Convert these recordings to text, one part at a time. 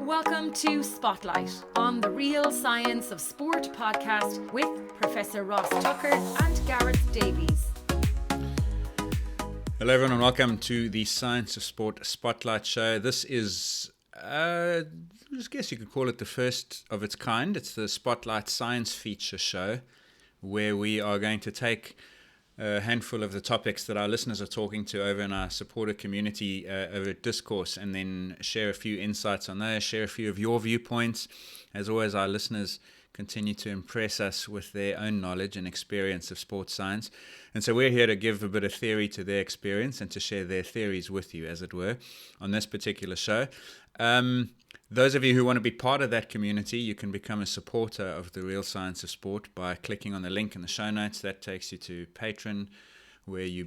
Welcome to Spotlight on the Real Science of Sport podcast with Professor Ross Tucker and Gareth Davies. Hello everyone and welcome to the Science of Sport Spotlight show. This is, I guess you could call it the first of its kind. It's the Spotlight Science Feature show where we are going to take a handful of the topics that our listeners are talking to over in our supporter community over at Discourse, and then share a few insights on those, share a few of your viewpoints. As always, our listeners continue to impress us with their own knowledge and experience of sports science. And so we're here to give a bit of theory to their experience and to share their theories with you, as it were, on this particular show. Those of you who want to be part of that community, you can become a supporter of the Real Science of Sport by clicking on the link in the show notes. That takes you to Patreon, where you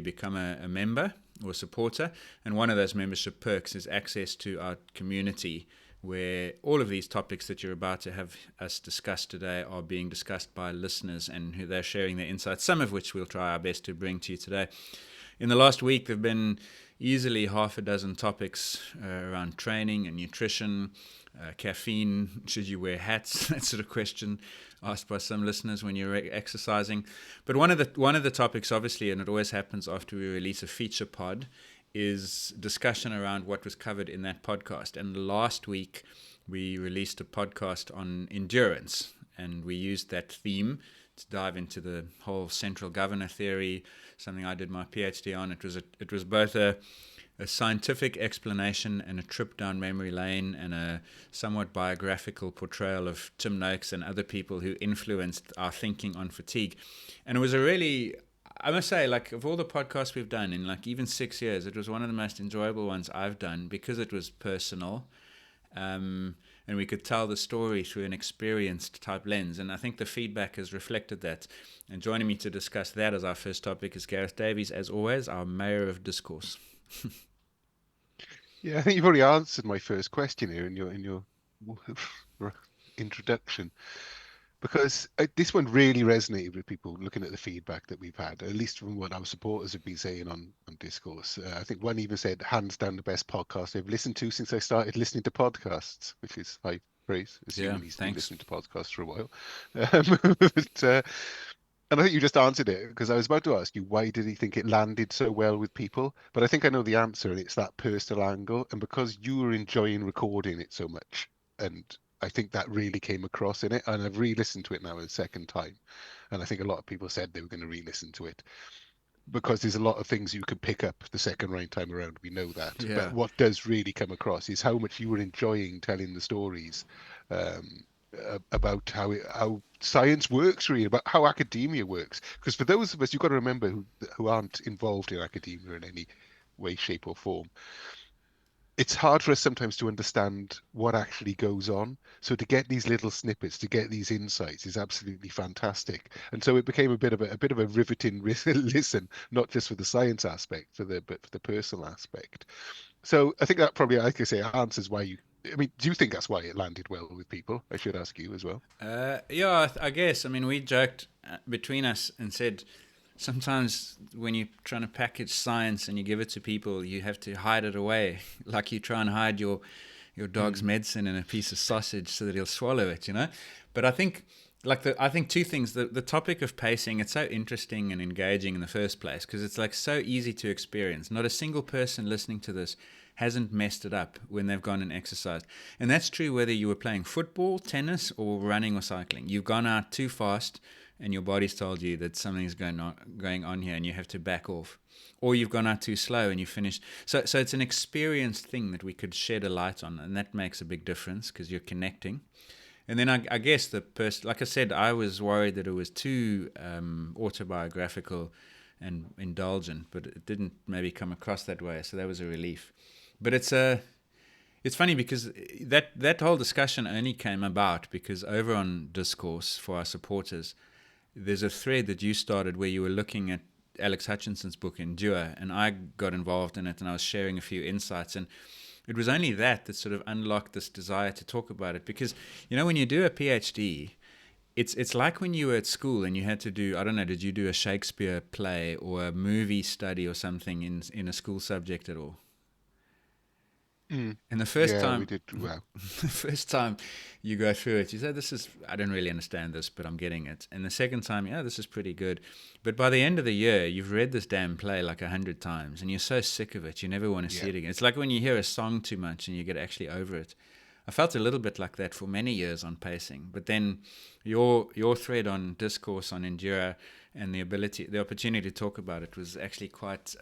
become a member or supporter. And one of those membership perks is access to our community, where all of these topics that you're about to have us discuss today are being discussed by listeners and who they're sharing their insights, some of which we'll try our best to bring to you today. In the last week, there have been easily half a dozen topics around training and nutrition, caffeine, should you wear hats, that sort of question asked by some listeners when you're exercising. But one of the topics, obviously, and it always happens after we release a feature pod, is discussion around what was covered in that podcast. And last week, we released a podcast on endurance, and we used that theme to dive into the whole central governor theory, something I did my PhD on. It was both a scientific explanation and a trip down memory lane and a somewhat biographical portrayal of Tim Noakes and other people who influenced our thinking on fatigue. And it was a really, I must say, like, of all the podcasts we've done in like even 6 years, it was one of the most enjoyable ones I've done because it was personal. And we could tell the story through an experienced type lens. And I think the feedback has reflected that. And joining me to discuss that as our first topic is Gareth Davies, as always, our Mayor of Discourse. Yeah, I think you've already answered my first question here in your introduction, because this one really resonated with people looking at the feedback that we've had, at least from what our supporters have been saying on Discourse. I think one even said, hands down, the best podcast they've listened to since they started listening to podcasts, which is high praise, assuming he's been listening to podcasts for a while. And I think you just answered it, because I was about to ask you, why did he think it landed so well with people? But I think I know the answer, and it's that personal angle. And because you were enjoying recording it so much, and I think that really came across in it. And I've re-listened to it now a second time. And I think a lot of people said they were going to re-listen to it, because there's a lot of things you can pick up the second time around. We know that. Yeah. But what does really come across is how much you were enjoying telling the stories about how science works, really, about how academia works. Because for those of us, you've got to remember, who aren't involved in academia in any way, shape or form, it's hard for us sometimes to understand what actually goes on. So to get these little snippets, to get these insights, is absolutely fantastic. And so it became a bit of a riveting listen, not just for the science aspect, but for the personal aspect. So I think that probably, like I say, answers why you. I mean, do you think that's why it landed well with people? I should ask you as well. Yeah, I guess. I mean, we joked between us and said, sometimes when you're trying to package science and you give it to people, you have to hide it away, like you try and hide your dog's medicine in a piece of sausage so that he'll swallow it, you know. But I think, I think two things. The topic of pacing, it's so interesting and engaging in the first place because it's like so easy to experience. Not a single person listening to this hasn't messed it up when they've gone and exercised. And that's true whether you were playing football, tennis, or running or cycling. You've gone out too fast and your body's told you that something's going on here and you have to back off. Or you've gone out too slow and you finished. So it's an experienced thing that we could shed a light on, and that makes a big difference because you're connecting. And then I guess the person, like I said, I was worried that it was too autobiographical and indulgent, but it didn't maybe come across that way, so that was a relief. But it's funny because that whole discussion only came about because over on Discourse for our supporters, there's a thread that you started where you were looking at Alex Hutchinson's book Endure, and I got involved in it and I was sharing a few insights, and it was only that sort of unlocked this desire to talk about it. Because, you know, when you do a PhD, it's like when you were at school and you had to do, I don't know, did you do a Shakespeare play or a movie study or something in a school subject at all? And the first Yeah, we time, did well. the first time you go through it, you say, I don't really understand this, but I'm getting it. And the second time, yeah, this is pretty good. But by the end of the year, you've read this damn play like 100 times and you're so sick of it, you never want to see Yeah. it again. It's like when you hear a song too much and you get actually over it. I felt a little bit like that for many years on pacing. But then your thread on Discourse on Endura and the opportunity to talk about it was actually quite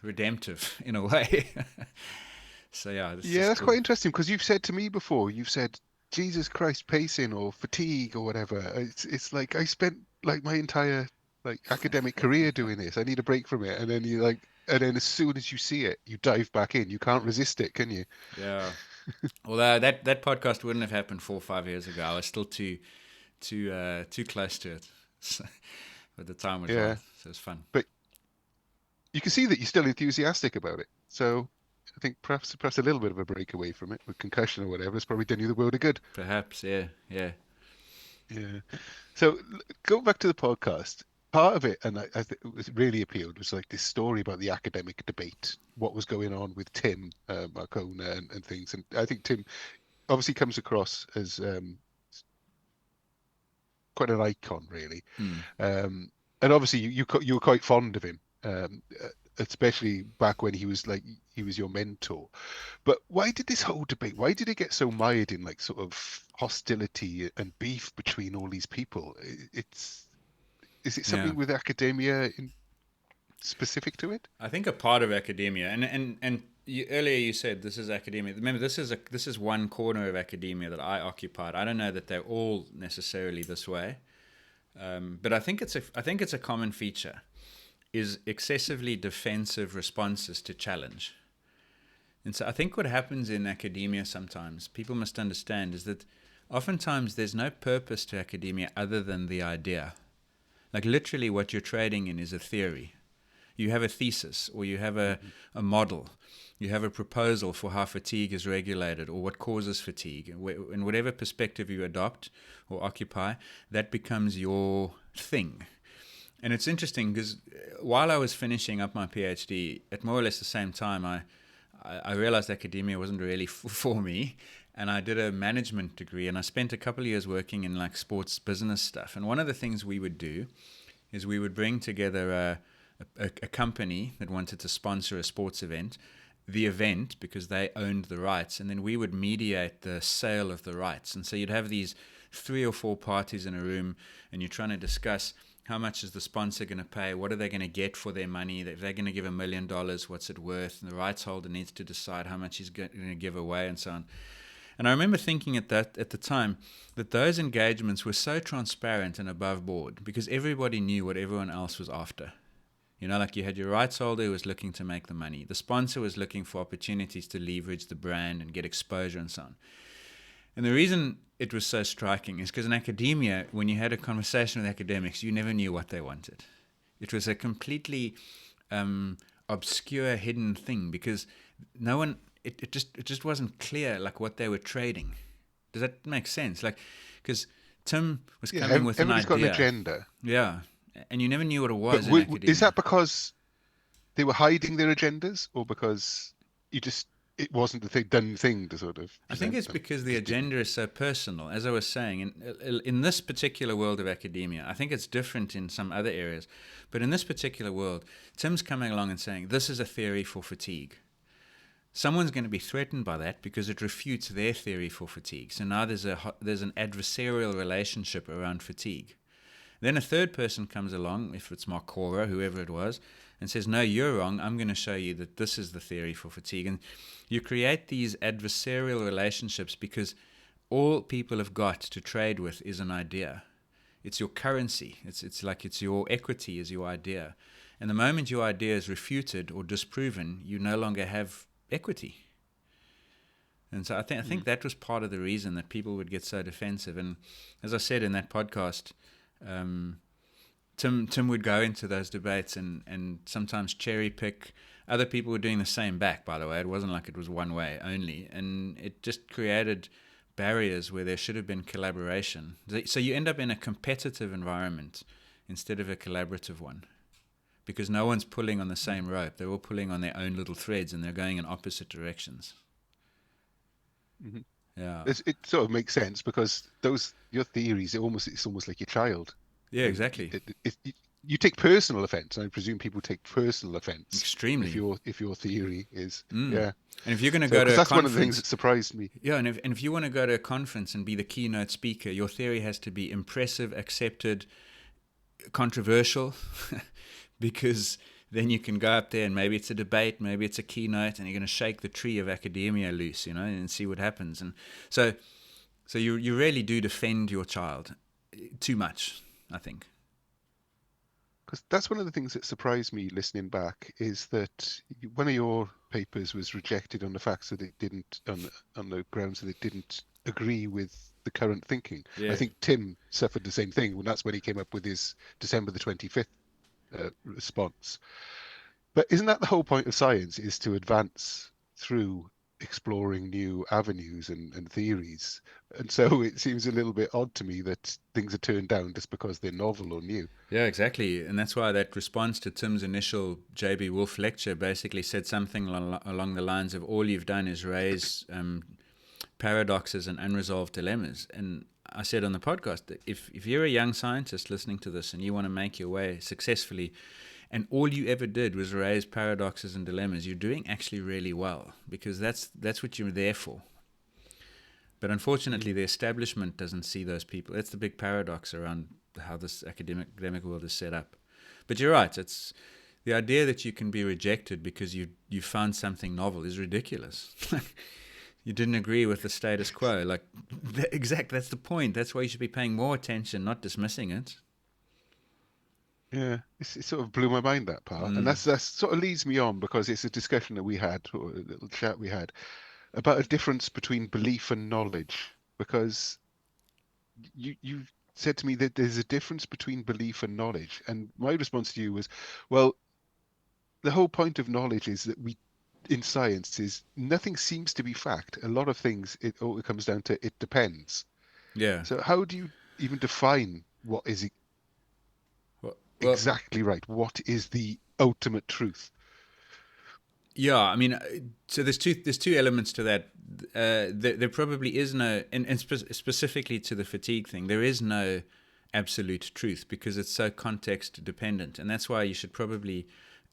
redemptive in a way. So yeah, it's Yeah, just that's cool. quite interesting because you've said to me before, you've said, Jesus Christ, pacing or fatigue or whatever. It's like I spent like my entire like academic career doing this. I need a break from it. And then you like, and then as soon as you see it, you dive back in. You can't resist it, can you? Yeah. Although that podcast wouldn't have happened 4 or 5 years ago. I was still too close to it. So, but the time was right. Yeah. So it was fun. But you can see that you're still enthusiastic about it. So I think perhaps a little bit of a break away from it with concussion or whatever has probably done you the world of good. Perhaps, yeah, yeah. Yeah. So go back to the podcast. Part of it, and I think it was really appealed, was like this story about the academic debate, what was going on with Tim Marcona and things. And I think Tim obviously comes across as quite an icon, really. Hmm. And obviously you were quite fond of him, especially back when he was your mentor. But why did this whole debate? Why did it get so mired in like sort of hostility and beef between all these people? Is it Yeah. something with academia in specific to it? I think a part of academia, and earlier you said this is academia. Remember, this is one corner of academia that I occupied. I don't know that they're all necessarily this way, but I think it's a common feature is excessively defensive responses to challenge. And so I think what happens in academia sometimes, people must understand, is that oftentimes there's no purpose to academia other than the idea. Like literally what you're trading in is a theory. You have a thesis or you have a model. You have a proposal for how fatigue is regulated or what causes fatigue. And whatever perspective you adopt or occupy, that becomes your thing. And it's interesting because while I was finishing up my PhD, at more or less the same time, I realized academia wasn't really for me. And I did a management degree and I spent a couple of years working in like sports business stuff. And one of the things we would do is we would bring together a company that wanted to sponsor a sports event, the event because they owned the rights, and then we would mediate the sale of the rights. And so you'd have these 3 or 4 parties in a room and you're trying to discuss how much is the sponsor going to pay? What are they going to get for their money? If they're going to give $1 million, what's it worth? And the rights holder needs to decide how much he's going to give away and so on. And I remember thinking at the time that those engagements were so transparent and above board because everybody knew what everyone else was after. You know, like you had your rights holder who was looking to make the money. The sponsor was looking for opportunities to leverage the brand and get exposure and so on. And the reason it was so striking is because in academia, when you had a conversation with academics, you never knew what they wanted. It was a completely obscure, hidden thing because no one, it just wasn't clear like what they were trading. Does that make sense? Like, because Tim was coming with an idea. Everybody's got an agenda. Yeah, and you never knew what it was in But academia. is that because they were hiding their agendas, or because it wasn't the done thing to sort of? I think it's because the agenda is so personal. As I was saying, in this particular world of academia, I think it's different in some other areas. But in this particular world, Tim's coming along and saying, this is a theory for fatigue. Someone's going to be threatened by that because it refutes their theory for fatigue. So now there's an adversarial relationship around fatigue. Then a third person comes along, if it's Marcora, whoever it was, and says, no, you're wrong. I'm going to show you that this is the theory for fatigue. And you create these adversarial relationships because all people have got to trade with is an idea. It's your currency. It's like it's your equity is your idea. And the moment your idea is refuted or disproven, you no longer have equity. And so I think that was part of the reason that people would get so defensive. And as I said in that podcast, Tim would go into those debates and sometimes cherry pick. Other people were doing the same back, by the way. It wasn't like it was one way only. And it just created barriers where there should have been collaboration. So you end up in a competitive environment instead of a collaborative one. because no one's pulling on the same rope. They're all pulling on their own little threads, and they're going in opposite directions. Mm-hmm. Yeah. It sort of makes sense because your theories, it's almost like your child. Yeah, exactly. You take personal offense. I presume people take personal offense Extremely. if your theory is And yeah. if you're going to So go to because a that's one of the things conference, that surprised me. yeah, and if you want to go to a conference and be the keynote speaker, your theory has to be impressive, accepted, controversial, because then you can go up there and maybe it's a debate, maybe it's a keynote, and you're going to shake the tree of academia loose, and see what happens. And so you really do defend your child too much, I think. Because that's one of the things that surprised me listening back is that one of your papers was rejected on the facts that it didn't on the grounds that it didn't agree with the current thinking. I Yeah. think Tim suffered the same thing when that's when he came up with his December the 25th response. But isn't that the whole point of science, is to advance through exploring new avenues and theories? And so it seems a little bit odd to me that things are turned down just because they're novel or new. Yeah, exactly. And that's why that response to Tim's initial J.B. Wolfe lecture basically said something along the lines of, all you've done is raise paradoxes and unresolved dilemmas. And I said on the podcast that if you're a young scientist listening to this and you want to make your way successfully, and all you ever did was raise paradoxes and dilemmas, you're doing actually really well, because that's what you're there for. But unfortunately, the establishment doesn't see those people. That's the big paradox around how this academic world is set up. But you're right. It's the idea that you can be rejected because you found something novel is ridiculous. You didn't agree with the status quo. That's the point. That's why you should be paying more attention, not dismissing it. Yeah, it sort of blew my mind, that part, and that's sort of leads me on, because it's a discussion that we had, or a little chat we had, about a difference between belief and knowledge. Because you said to me that there's a difference between belief and knowledge, and my response to you was, well, the whole point of knowledge is that in science, is nothing seems to be fact. A lot of things, it all comes down to it depends. Yeah. So how do you even define what is Well, exactly right? What is the ultimate truth? yeah, I mean, so there's two elements to that. There probably is no, and specifically to the fatigue thing, there is no absolute truth, because it's so context dependent, and that's why you should probably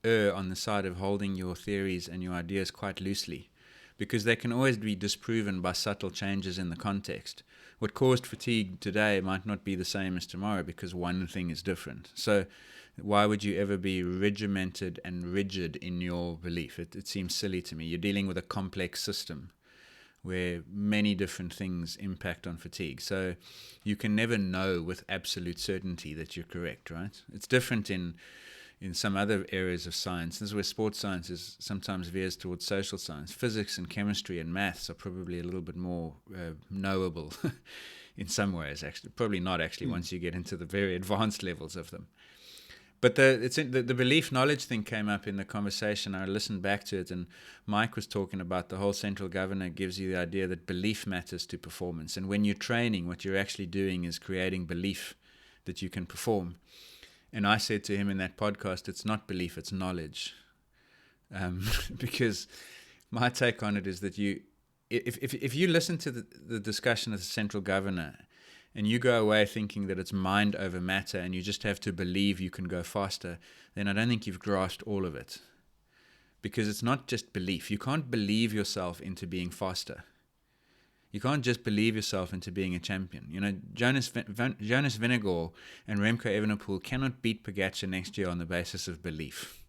err on the side of holding your theories and your ideas quite loosely, because they can always be disproven by subtle changes in the context. What caused fatigue today might not be the same as tomorrow, because one thing is different. So why would you ever be regimented and rigid in your belief? It seems silly to me. You're dealing with a complex system where many different things impact on fatigue. So you can never know with absolute certainty that you're correct, right? It's different in some other areas of science. This is where sports science is sometimes veers towards social science. Physics and chemistry and maths are probably a little bit more knowable in some ways, actually. Probably not, actually, once you get into the very advanced levels of them. But the belief knowledge thing came up in the conversation. I listened back to it, and Mike was talking about the whole central governor gives you the idea that belief matters to performance. And when you're training, what you're actually doing is creating belief that you can perform. And I said to him in that podcast, it's not belief, it's knowledge. Because my take on it is that if you listen to the discussion of the central governor, and you go away thinking that it's mind over matter and you just have to believe you can go faster, then I don't think you've grasped all of it. Because it's not just belief. You can't believe yourself into being faster. You can't just believe yourself into being a champion. Jonas Vingegaard and Remco Evenepoel cannot beat Pogacar next year on the basis of belief.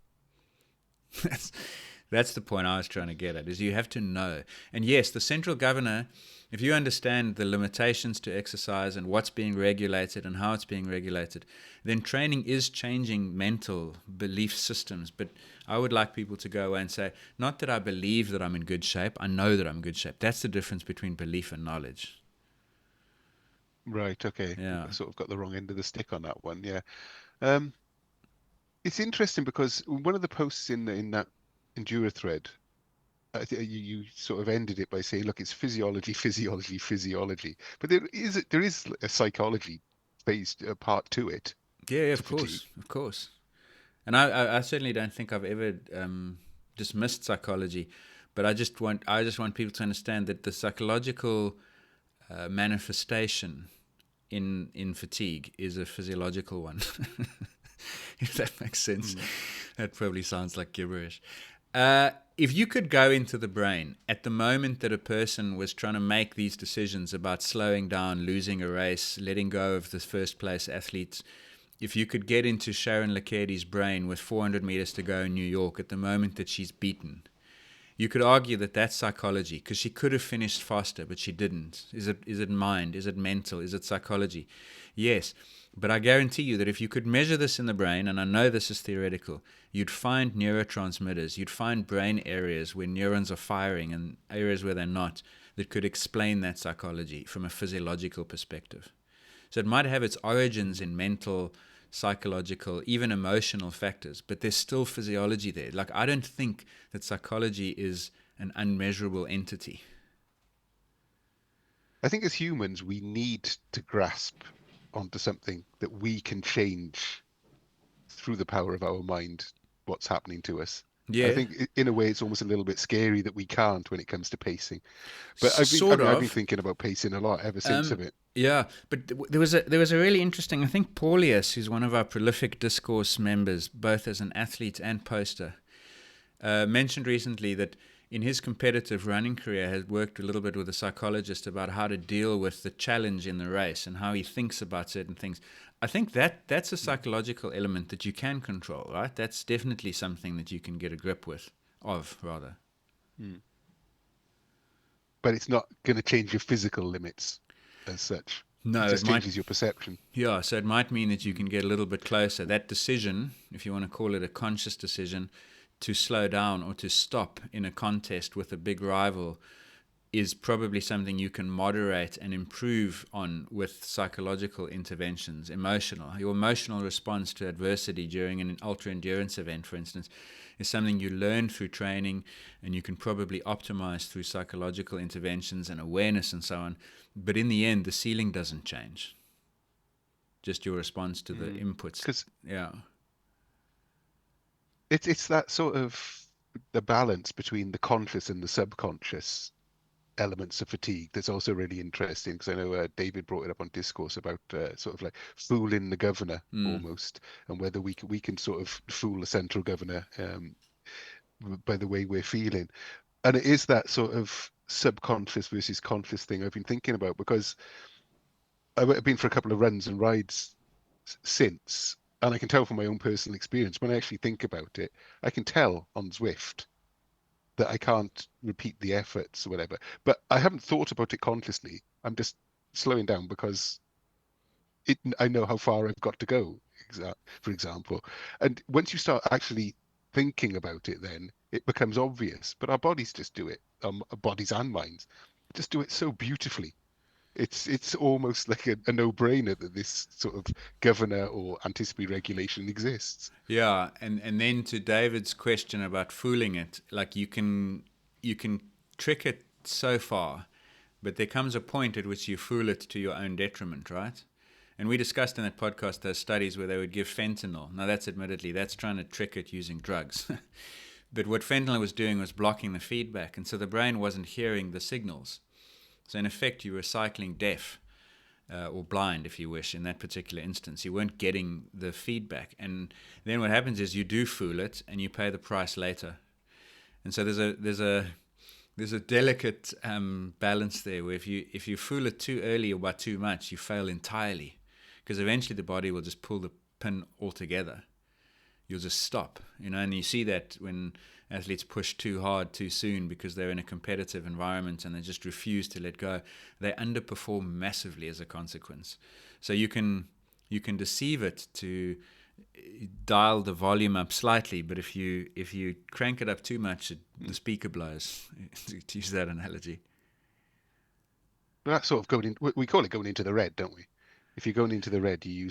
That's the point I was trying to get at, is you have to know. And yes, the central governor, if you understand the limitations to exercise and what's being regulated and how it's being regulated, then training is changing mental belief systems. But I would like people to go away and say, not that I believe that I'm in good shape, I know that I'm in good shape. That's the difference between belief and knowledge. Right, okay. Yeah. I sort of got the wrong end of the stick on that one, yeah. It's interesting because one of the posts in that Endura thread, you sort of ended it by saying, look, it's physiology, physiology, physiology. But there is a psychology based part to it. Yeah, To of fatigue. course. And I certainly don't think I've ever dismissed psychology, but I just want people to understand that the psychological manifestation in fatigue is a physiological one. If that makes sense. That probably sounds like gibberish. If you could go into the brain at the moment that a person was trying to make these decisions about slowing down, losing a race, letting go of the first place athletes, if you could get into Sharon Lekedi's brain with 400 meters to go in New York at the moment that she's beaten, you could argue that that's psychology, because she could have finished faster, but she didn't. Is it mind? Is it mental? Is it psychology? Yes. But I guarantee you that if you could measure this in the brain, and I know this is theoretical, you'd find neurotransmitters, you'd find brain areas where neurons are firing and areas where they're not, that could explain that psychology from a physiological perspective. So it might have its origins in mental, psychological, even emotional factors, but there's still physiology there. Like, I don't think that psychology is an unmeasurable entity. I think as humans, we need to grasp onto something that we can change through the power of our mind what's happening to us. Yeah. I think in a way it's almost a little bit scary that we can't when it comes to pacing. But I've been thinking about pacing a lot ever since of it. Yeah, but there was a really interesting, I think Paulius, who's one of our prolific Discourse members, both as an athlete and poster, mentioned recently that in his competitive running career has worked a little bit with a psychologist about how to deal with the challenge in the race and how he thinks about certain things. I think that's a psychological element that you can control, right? That's definitely something that you can get a grip of. But it's not going to change your physical limits as such. No, it just changes your perception. Yeah, so it might mean that you can get a little bit closer. That decision, if you want to call it a conscious decision, to slow down or to stop in a contest with a big rival is probably something you can moderate and improve on with psychological interventions. Your emotional response to adversity during an ultra-endurance event, for instance, is something you learn through training, and you can probably optimize through psychological interventions and awareness and so on. But in the end, the ceiling doesn't change. Just your response to the inputs. 'Cause yeah. It's that sort of the balance between the conscious and the subconscious elements of fatigue that's also really interesting, because I know David brought it up on Discourse about sort of like fooling the governor almost, and whether we can sort of fool the central governor by the way we're feeling. And it is that sort of subconscious versus conscious thing I've been thinking about, because I've been for a couple of runs and rides since, and I can tell from my own personal experience, when I actually think about it, I can tell on Zwift that I can't repeat the efforts or whatever. But I haven't thought about it consciously. I'm just slowing down because I know how far I've got to go, for example. And once you start actually thinking about it, then it becomes obvious. But our bodies just do it, our bodies and minds just do it so beautifully. It's almost like a no-brainer that this sort of governor or anticipatory regulation exists. Yeah, and then to David's question about fooling it, like you can trick it so far, but there comes a point at which you fool it to your own detriment, right? And we discussed in that podcast those studies where they would give fentanyl. Now that's trying to trick it using drugs. But what fentanyl was doing was blocking the feedback, and so the brain wasn't hearing the signals. So in effect, you were cycling deaf or blind, if you wish, in that particular instance. You weren't getting the feedback. And then what happens is you do fool it, and you pay the price later. And so there's a delicate balance there, where if you fool it too early or by too much, you fail entirely, because eventually the body will just pull the pin altogether. You'll just stop, and you see that when athletes push too hard too soon because they're in a competitive environment and they just refuse to let go. They underperform massively as a consequence. So you can deceive it to dial the volume up slightly, but if you crank it up too much, the speaker blows, to use that analogy. That's sort of going in, we call it going into the red, don't we? If you're going into the red, you're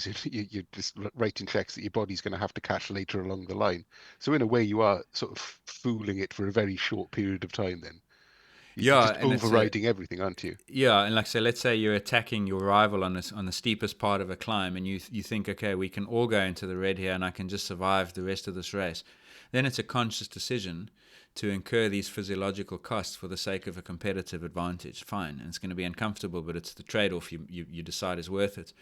just writing checks that your body's going to have to cash later along the line. So in a way, you are sort of fooling it for a very short period of time then. You're Yeah, just and overriding everything, aren't you? yeah, and like I say, let's say you're attacking your rival on the steepest part of a climb, and you think, okay, we can all go into the red here, and I can just survive the rest of this race. Then it's a conscious decision to incur these physiological costs for the sake of a competitive advantage. Fine, and it's going to be uncomfortable, but it's the trade-off you decide is worth it.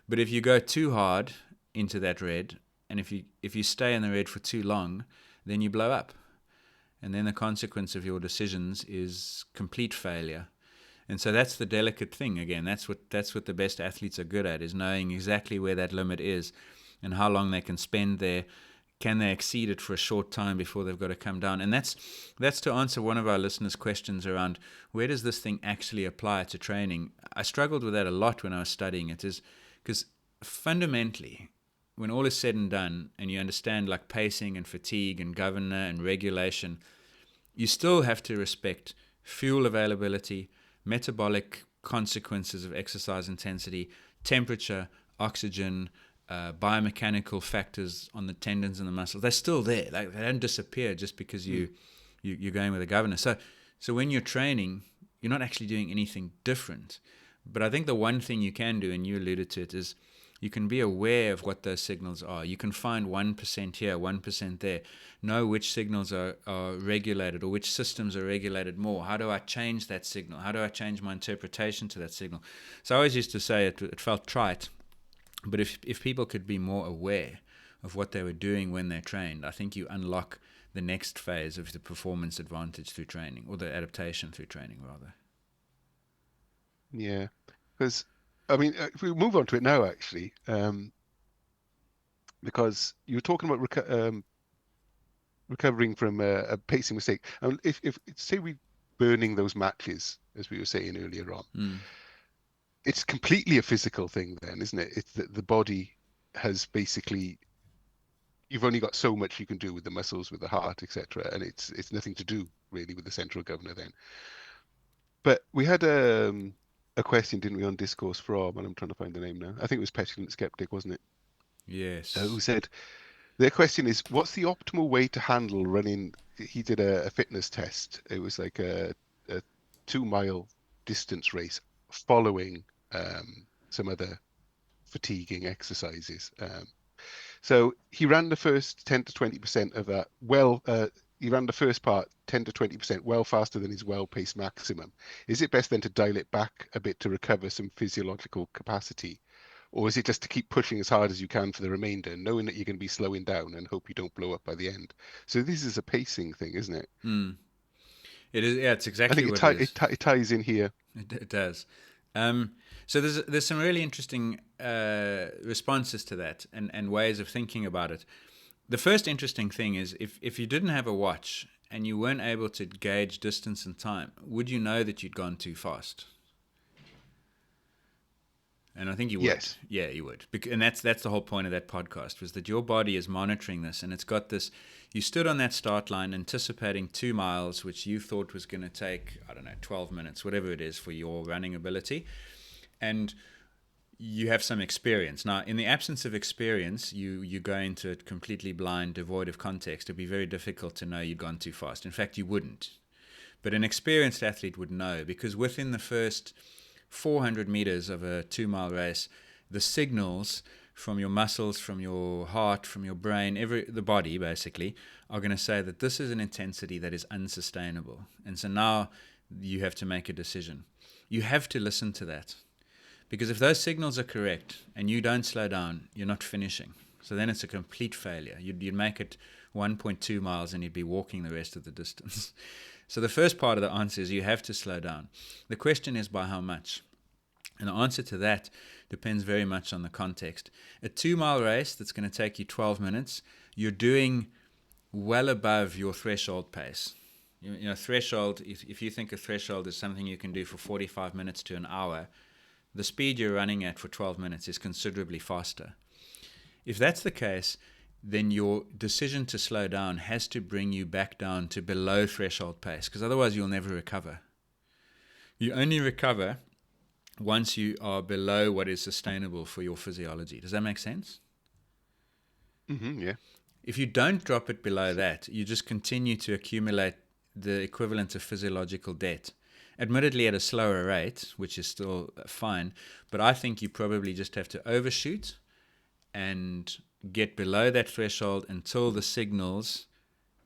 But if you go too hard into that red, and if you stay in the red for too long, then you blow up. And then the consequence of your decisions is complete failure. And so that's the delicate thing again. That's what the best athletes are good at, is knowing exactly where that limit is and how long they can spend there. Can they exceed it for a short time before they've got to come down? And that's to answer one of our listeners' questions around where does this thing actually apply to training. I struggled with that a lot when I was studying it, is because fundamentally, when all is said and done, and you understand like pacing and fatigue and governor and regulation, you still have to respect fuel availability, metabolic consequences of exercise intensity, temperature, oxygen, biomechanical factors on the tendons and the muscles. They're still there. Like, they don't disappear just because you're going with a governor. So when you're training, you're not actually doing anything different. But I think the one thing you can do, and you alluded to it, is you can be aware of what those signals are. You can find 1% here, 1% there. Know which signals are regulated, or which systems are regulated more. How do I change that signal? How do I change my interpretation to that signal? So I always used to say it felt trite, but if people could be more aware of what they were doing when they trained, I think you unlock the next phase of the performance advantage through training, or the adaptation through training, rather. Yeah, because I mean, if we move on to it now, actually, because you were talking about recovering from a pacing mistake. And if say we burning those matches, as we were saying earlier on, it's completely a physical thing, then, isn't it? It's that the body has basically, you've only got so much you can do with the muscles, with the heart, etc., and it's nothing to do really with the central governor then. But we had a question, didn't we, on Discourse from, and I'm trying to find the name now. I think it was Petulant Skeptic, wasn't it? Who Yes. said, their question is, what's the optimal way to handle running? He did a fitness test. It was like a 2 mile distance race following some other fatiguing exercises. So he ran the first 10 to 20% of that. He ran the first part 10 to 20% well faster than his well-paced maximum. Is it best then to dial it back a bit to recover some physiological capacity? Or is it just to keep pushing as hard as you can for the remainder, knowing that you're going to be slowing down and hope you don't blow up by the end? So this is a pacing thing, isn't it? It is. Yeah, it's I exactly think what it is. it ties in here. It does. So there's some really interesting responses to that, and ways of thinking about it. The first interesting thing is, if you didn't have a watch and you weren't able to gauge distance and time, would you know that you'd gone too fast? And I think you would. Yes. Yeah, you would. And that's the whole point of that podcast, was that your body is monitoring this, and it's got this. You stood on that start line anticipating 2 miles, which you thought was going to take, I don't know, 12 minutes, whatever it is for your running ability. And you have some experience. Now, in the absence of experience, you go into it completely blind, devoid of context. It'd be very difficult to know you'd gone too fast. In fact, you wouldn't. But an experienced athlete would know, because within the first 400 meters of a 2 mile race, the signals from your muscles, from your heart, from your brain, the body basically, are going to say that this is an intensity that is unsustainable. And so now you have to make a decision. You have to listen to that. Because if those signals are correct and you don't slow down, you're not finishing. So then it's a complete failure. You'd make it 1.2 miles and you'd be walking the rest of the distance. So the first part of the answer is you have to slow down. The question is by how much? And the answer to that depends very much on the context. A 2 mile race that's going to take you 12 minutes, you're doing well above your threshold pace. You know, threshold, if you think a threshold is something you can do for 45 minutes to an hour, the speed you're running at for 12 minutes is considerably faster. If that's the case, then your decision to slow down has to bring you back down to below threshold pace, because otherwise you'll never recover. You only recover once you are below what is sustainable for your physiology. Does that make sense? Yeah. If you don't drop it below that, you just continue to accumulate the equivalent of physiological debt. Admittedly at a slower rate, which is still fine, but I think you probably just have to overshoot and get below that threshold until the signals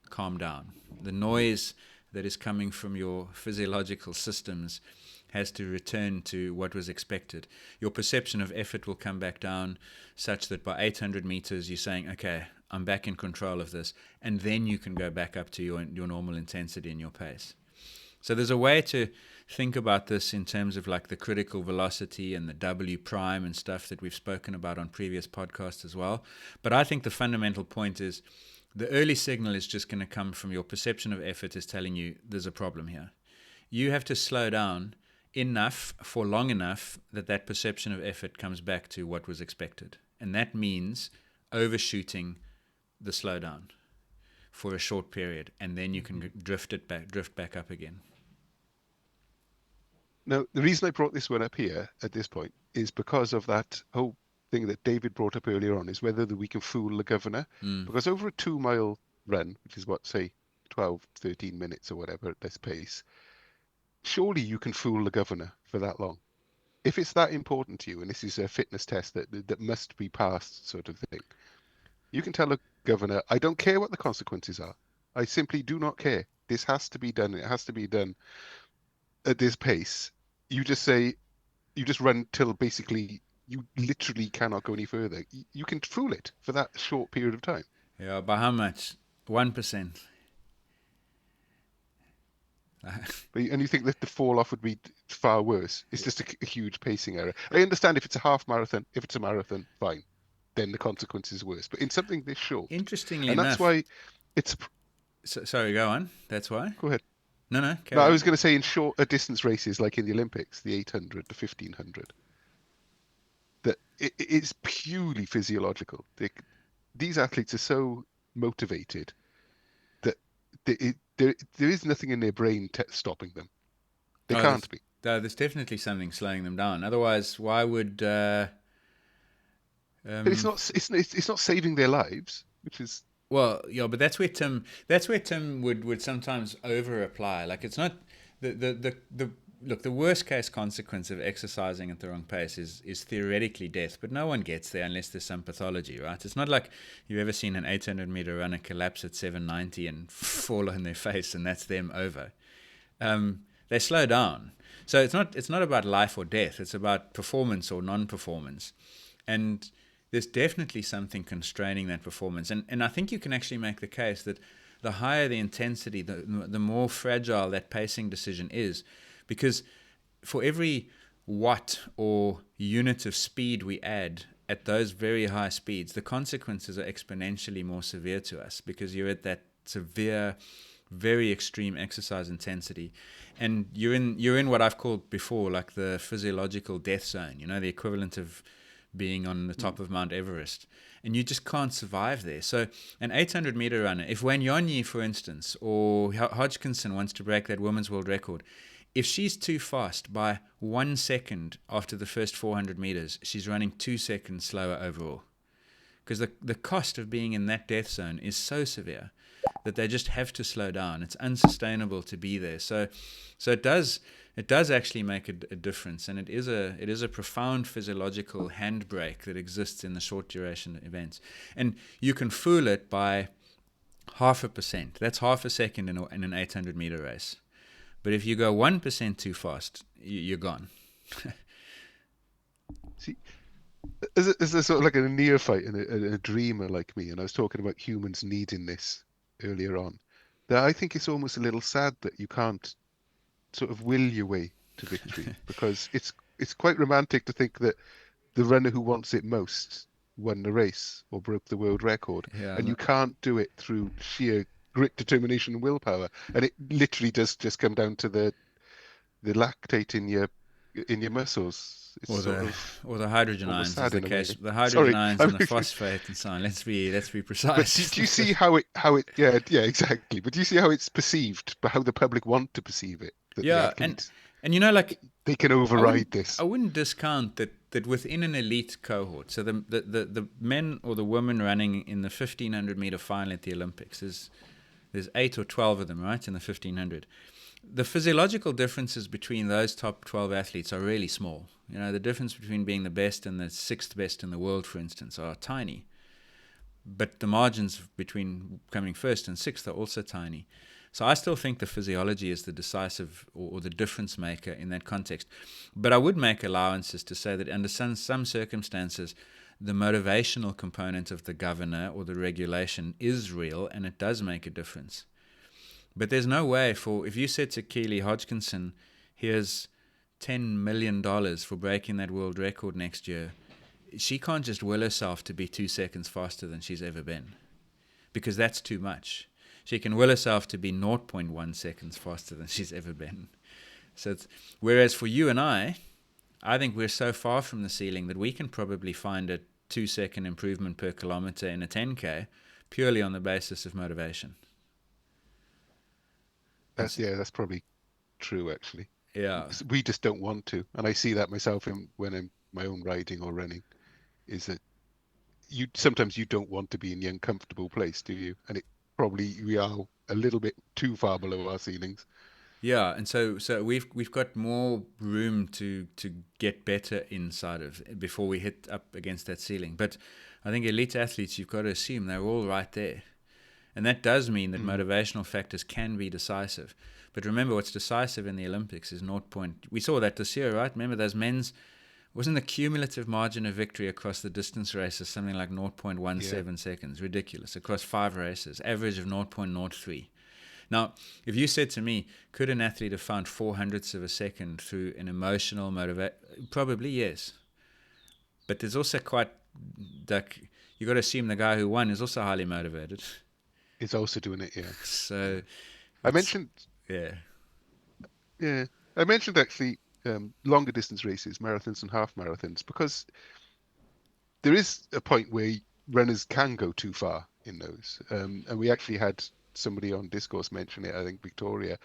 calm down. The noise that is coming from your physiological systems has to return to what was expected. Your perception of effort will come back down such that by 800 meters you're saying, okay, I'm back in control of this, and then you can go back up to your normal intensity and your pace. So there's a way to think about this in terms of like the critical velocity and the W prime and stuff that we've spoken about on previous podcasts as well. But I think the fundamental point is the early signal is just going to come from your perception of effort is telling you there's a problem here. You have to slow down enough for long enough that that perception of effort comes back to what was expected. And that means overshooting the slowdown for a short period, and then you can drift back up again. Now, the reason I brought this one up here at this point is because of that whole thing that David brought up earlier on, is whether we can fool the governor. Because over a 2-mile run, which is what, say, 12, 13 minutes or whatever at this pace, surely you can fool the governor for that long. If it's that important to you, and this is a fitness test that must be passed sort of thing, you can tell a governor, I don't care what the consequences are. I simply do not care. This has to be done. It has to be done at this pace. You just run till basically you literally cannot go any further. You can fool it for that short period of time. Yeah, by how much? 1%. And you think that the fall off would be far worse. It's just a huge pacing error. I understand if it's a half marathon, if it's a marathon, fine. Then the consequence is worse. But in something this short, interestingly and enough, that's why it's. Sorry, go on. That's why. Go ahead. No. No, I was going to say in shorter distance races like in the Olympics, the 800, the 1500, that it's purely physiological. These athletes are so motivated that there is nothing in their brain stopping them. They can't be. There's definitely something slowing them down. Otherwise, why would? But it's not saving their lives, which is. Well, yeah, but that's where Tim would sometimes over apply. Like it's not the worst case consequence of exercising at the wrong pace is theoretically death, but no one gets there unless there's some pathology, right? It's not like you've ever seen an 800 meter runner collapse at 790 and fall on their face and that's them over. They slow down. So it's not about life or death. It's about performance or non-performance. And there's definitely something constraining that performance. And I think you can actually make the case that the higher the intensity, the more fragile that pacing decision is. Because for every watt or unit of speed we add at those very high speeds, the consequences are exponentially more severe to us because you're at that severe, very extreme exercise intensity. And you're in what I've called before, like the physiological death zone, the equivalent of being on the top of Mount Everest, and you just can't survive there. So an 800 meter runner, if Wanyonyi, for instance, or Hodgkinson wants to break that women's world record, if she's too fast by 1 second after the first 400 meters, she's running 2 seconds slower overall. Because the cost of being in that death zone is so severe that they just have to slow down. It's unsustainable to be there. So it does actually make a difference, and it is a profound physiological handbrake that exists in the short duration events. And you can fool it by 0.5%. That's half a second in an 800 meter race. But if you go 1% too fast, you're gone. See, as a sort of like a neophyte and a dreamer like me, and I was talking about humans needing this earlier on, that I think it's almost a little sad that you can't sort of will your way to victory because it's quite romantic to think that the runner who wants it most won the race or broke the world record, and you can't do it through sheer grit, determination, and willpower. And it literally does just come down to the lactate in your muscles. It's or the hydrogen ions, as the case. The hydrogen ions and the phosphate and so on. Let's be precise. But do you see how it? Yeah, exactly. But do you see how it's perceived? But how the public want to perceive it? And like they can override this. I wouldn't discount that within an elite cohort. So the men or the women running in the 1500 meter final at the Olympics is There's 8 or 12 of them, right, in the 1500. The physiological differences between those top 12 athletes are really small. You know, the difference between being the best and the sixth best in the world, for instance, are tiny. But the margins between coming first and sixth are also tiny. So I still think the physiology is the decisive or the difference maker in that context. But I would make allowances to say that under some circumstances, the motivational component of the governor or the regulation is real, and it does make a difference. But there's no way if you said to Keely Hodgkinson, here's $10 million for breaking that world record next year, she can't just will herself to be 2 seconds faster than she's ever been, because that's too much. She can will herself to be 0.1 seconds faster than she's ever been. So whereas for you and I think we're so far from the ceiling that we can probably find a 2-second improvement per kilometer in a 10K purely on the basis of motivation. That's probably true, actually. Yeah. We just don't want to, and I see that myself when I'm my own riding or running, is that sometimes you don't want to be in the uncomfortable place, do you? And we are a little bit too far below our ceilings. Yeah, and so we've got more room to get better inside of before we hit up against that ceiling. But I think elite athletes, you've got to assume they're all right there. And that does mean that motivational factors can be decisive. But remember, what's decisive in the Olympics is we saw that this year, right? Remember those men's, wasn't the cumulative margin of victory across the distance races something like 0.17 seconds? Ridiculous. Across 5 races, average of 0.03. Now, if you said to me, could an athlete have found 0.04 of a second through an emotional motivation? Probably yes. But there's also you got to assume the guy who won is also highly motivated. Is also doing it, yeah. So I mentioned, I mentioned actually longer distance races, marathons and half marathons, because there is a point where runners can go too far in those. And we actually had somebody on Discourse mention it, I think Victoria,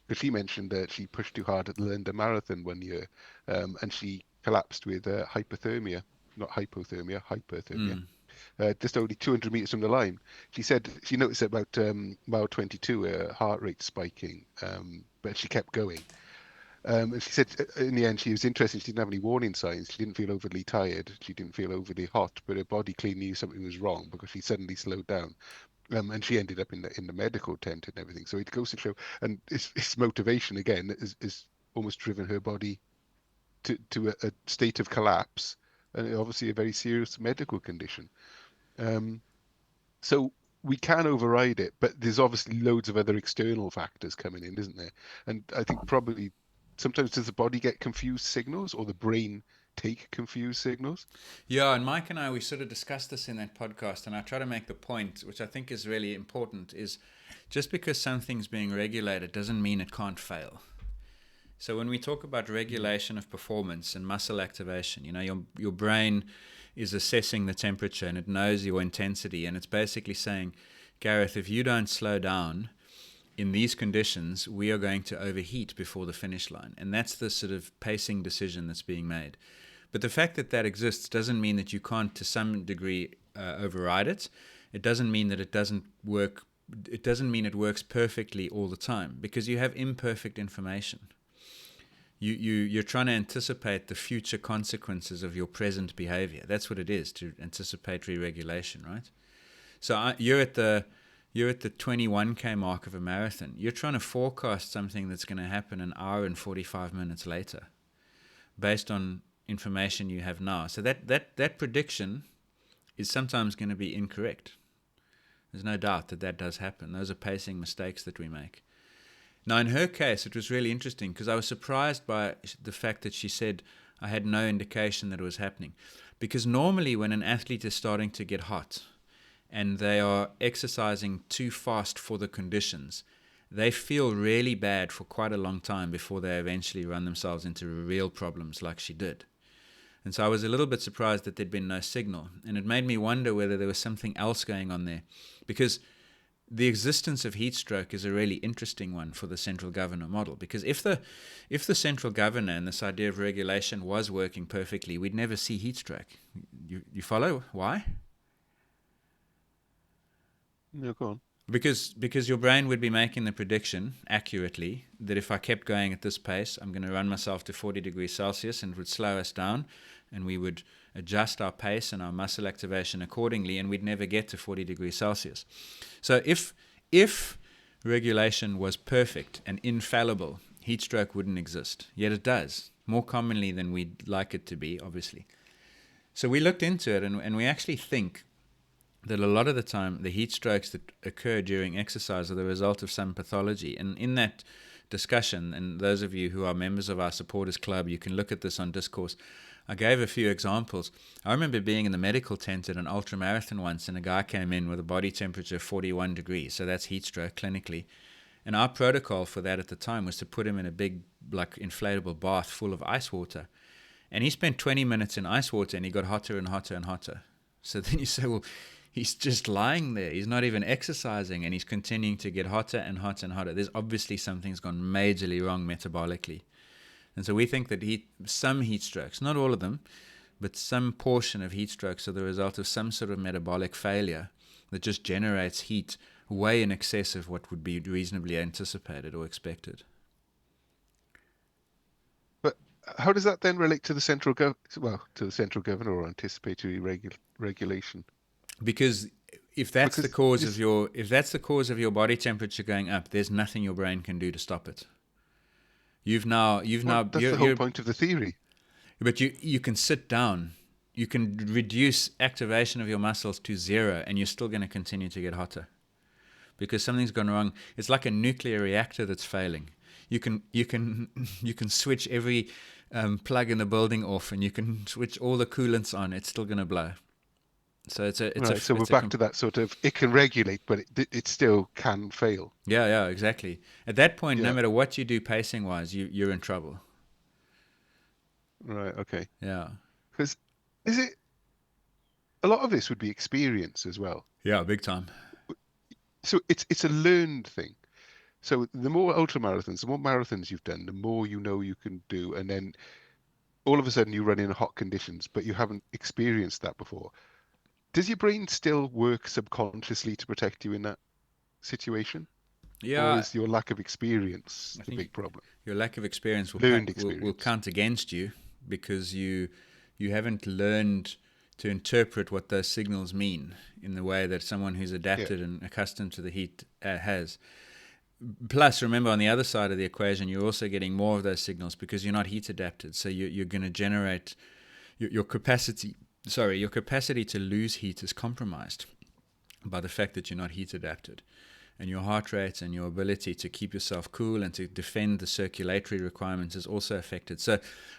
because she mentioned that she pushed too hard at the London Marathon one year, and she collapsed with hypothermia, not hypothermia, hyperthermia. Just only 200 meters from the line. She said she noticed about mile 22 her heart rate spiking, but she kept going. And she said in the end she was interested. She didn't have any warning signs. She didn't feel overly tired. She didn't feel overly hot, but her body clearly knew something was wrong because she suddenly slowed down. And she ended up in the medical tent and everything. So it goes to show, and it's motivation again is almost driven her body to a state of collapse, and obviously a very serious medical condition. So we can override it, but there's obviously loads of other external factors coming in, isn't there? And I think probably sometimes does the body get confused signals or the brain take confused signals? Yeah, and Mike and I, we sort of discussed this in that podcast, and I try to make the point, which I think is really important, is just because something's being regulated doesn't mean it can't fail. So when we talk about regulation of performance and muscle activation, you know, your brain is assessing the temperature and it knows your intensity, and it's basically saying, Gareth, if you don't slow down in these conditions, we are going to overheat before the finish line. And that's the sort of pacing decision that's being made. But the fact that that exists doesn't mean that you can't, to some degree, override it. It doesn't mean that it doesn't work. It doesn't mean it works perfectly all the time, because you have imperfect information. You're trying to anticipate the future consequences of your present behavior. That's what it is, to anticipate re-regulation, right? So you're at the 21K mark of a marathon. You're trying to forecast something that's going to happen an hour and 45 minutes later, based on information you have now. So that prediction is sometimes going to be incorrect. There's no doubt that does happen. Those are pacing mistakes that we make. Now, in her case, it was really interesting because I was surprised by the fact that she said, I had no indication that it was happening. Because normally when an athlete is starting to get hot and they are exercising too fast for the conditions, they feel really bad for quite a long time before they eventually run themselves into real problems like she did. And so I was a little bit surprised that there'd been no signal. And it made me wonder whether there was something else going on there. Because the existence of heat stroke is a really interesting one for the central governor model, because if the central governor and this idea of regulation was working perfectly, we'd never see heat stroke. You follow? Why? No, go on. Because your brain would be making the prediction accurately that if I kept going at this pace, I'm going to run myself to 40 degrees Celsius, and it would slow us down, and we would adjust our pace and our muscle activation accordingly, and we'd never get to 40 degrees Celsius. So if regulation was perfect and infallible, heat stroke wouldn't exist. Yet it does, more commonly than we'd like it to be, obviously. So we looked into it, and we actually think that a lot of the time the heat strokes that occur during exercise are the result of some pathology. And in that discussion, and those of you who are members of our supporters club, you can look at this on Discourse. I gave a few examples. I remember being in the medical tent at an ultramarathon once, and a guy came in with a body temperature of 41 degrees. So that's heat stroke clinically. And our protocol for that at the time was to put him in a big, like, inflatable bath full of ice water. And he spent 20 minutes in ice water, and he got hotter and hotter and hotter. So then you say, well, he's just lying there. He's not even exercising, and he's continuing to get hotter and hotter and hotter. There's obviously something's gone majorly wrong metabolically. And so we think that some heat strokes, not all of them, but some portion of heat strokes are the result of some sort of metabolic failure that just generates heat way in excess of what would be reasonably anticipated or expected. But how does that then relate to the central governor or anticipatory regulation? Because if that's the cause of your body temperature going up, there's nothing your brain can do to stop it. That's the whole point of the theory. But you can sit down, you can reduce activation of your muscles to zero, and you're still going to continue to get hotter because something's gone wrong. It's like a nuclear reactor that's failing. You can switch every plug in the building off, and you can switch all the coolants on. It's still going to blow. So so we're back to that sort of, it can regulate, but it still can fail. Yeah, exactly. At that point, no matter what you do pacing wise, you're in trouble. Right. Okay. Yeah. Because a lot of this would be experience as well. Yeah, big time. So it's a learned thing. So the more ultramarathons, the more marathons you've done, the more you know you can do, and then all of a sudden you run in hot conditions, but you haven't experienced that before. Does your brain still work subconsciously to protect you in that situation? Yeah. Or is your lack of experience the big problem? Your lack of experience will count against you because you haven't learned to interpret what those signals mean in the way that someone who's adapted and accustomed to the heat has. Plus, remember, on the other side of the equation, you're also getting more of those signals because you're not heat adapted. So you're going to generate your capacity to lose heat is compromised by the fact that you're not heat adapted. And your heart rate and your ability to keep yourself cool and to defend the circulatory requirements is also affected. So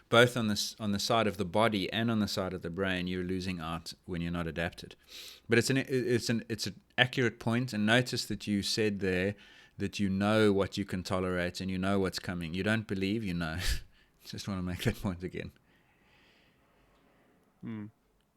both on the side of the body and on the side of the brain, you're losing out when you're not adapted. But it's an accurate point. And notice that you said there that you know what you can tolerate and you know what's coming. You don't believe, you know. Just want to make that point again.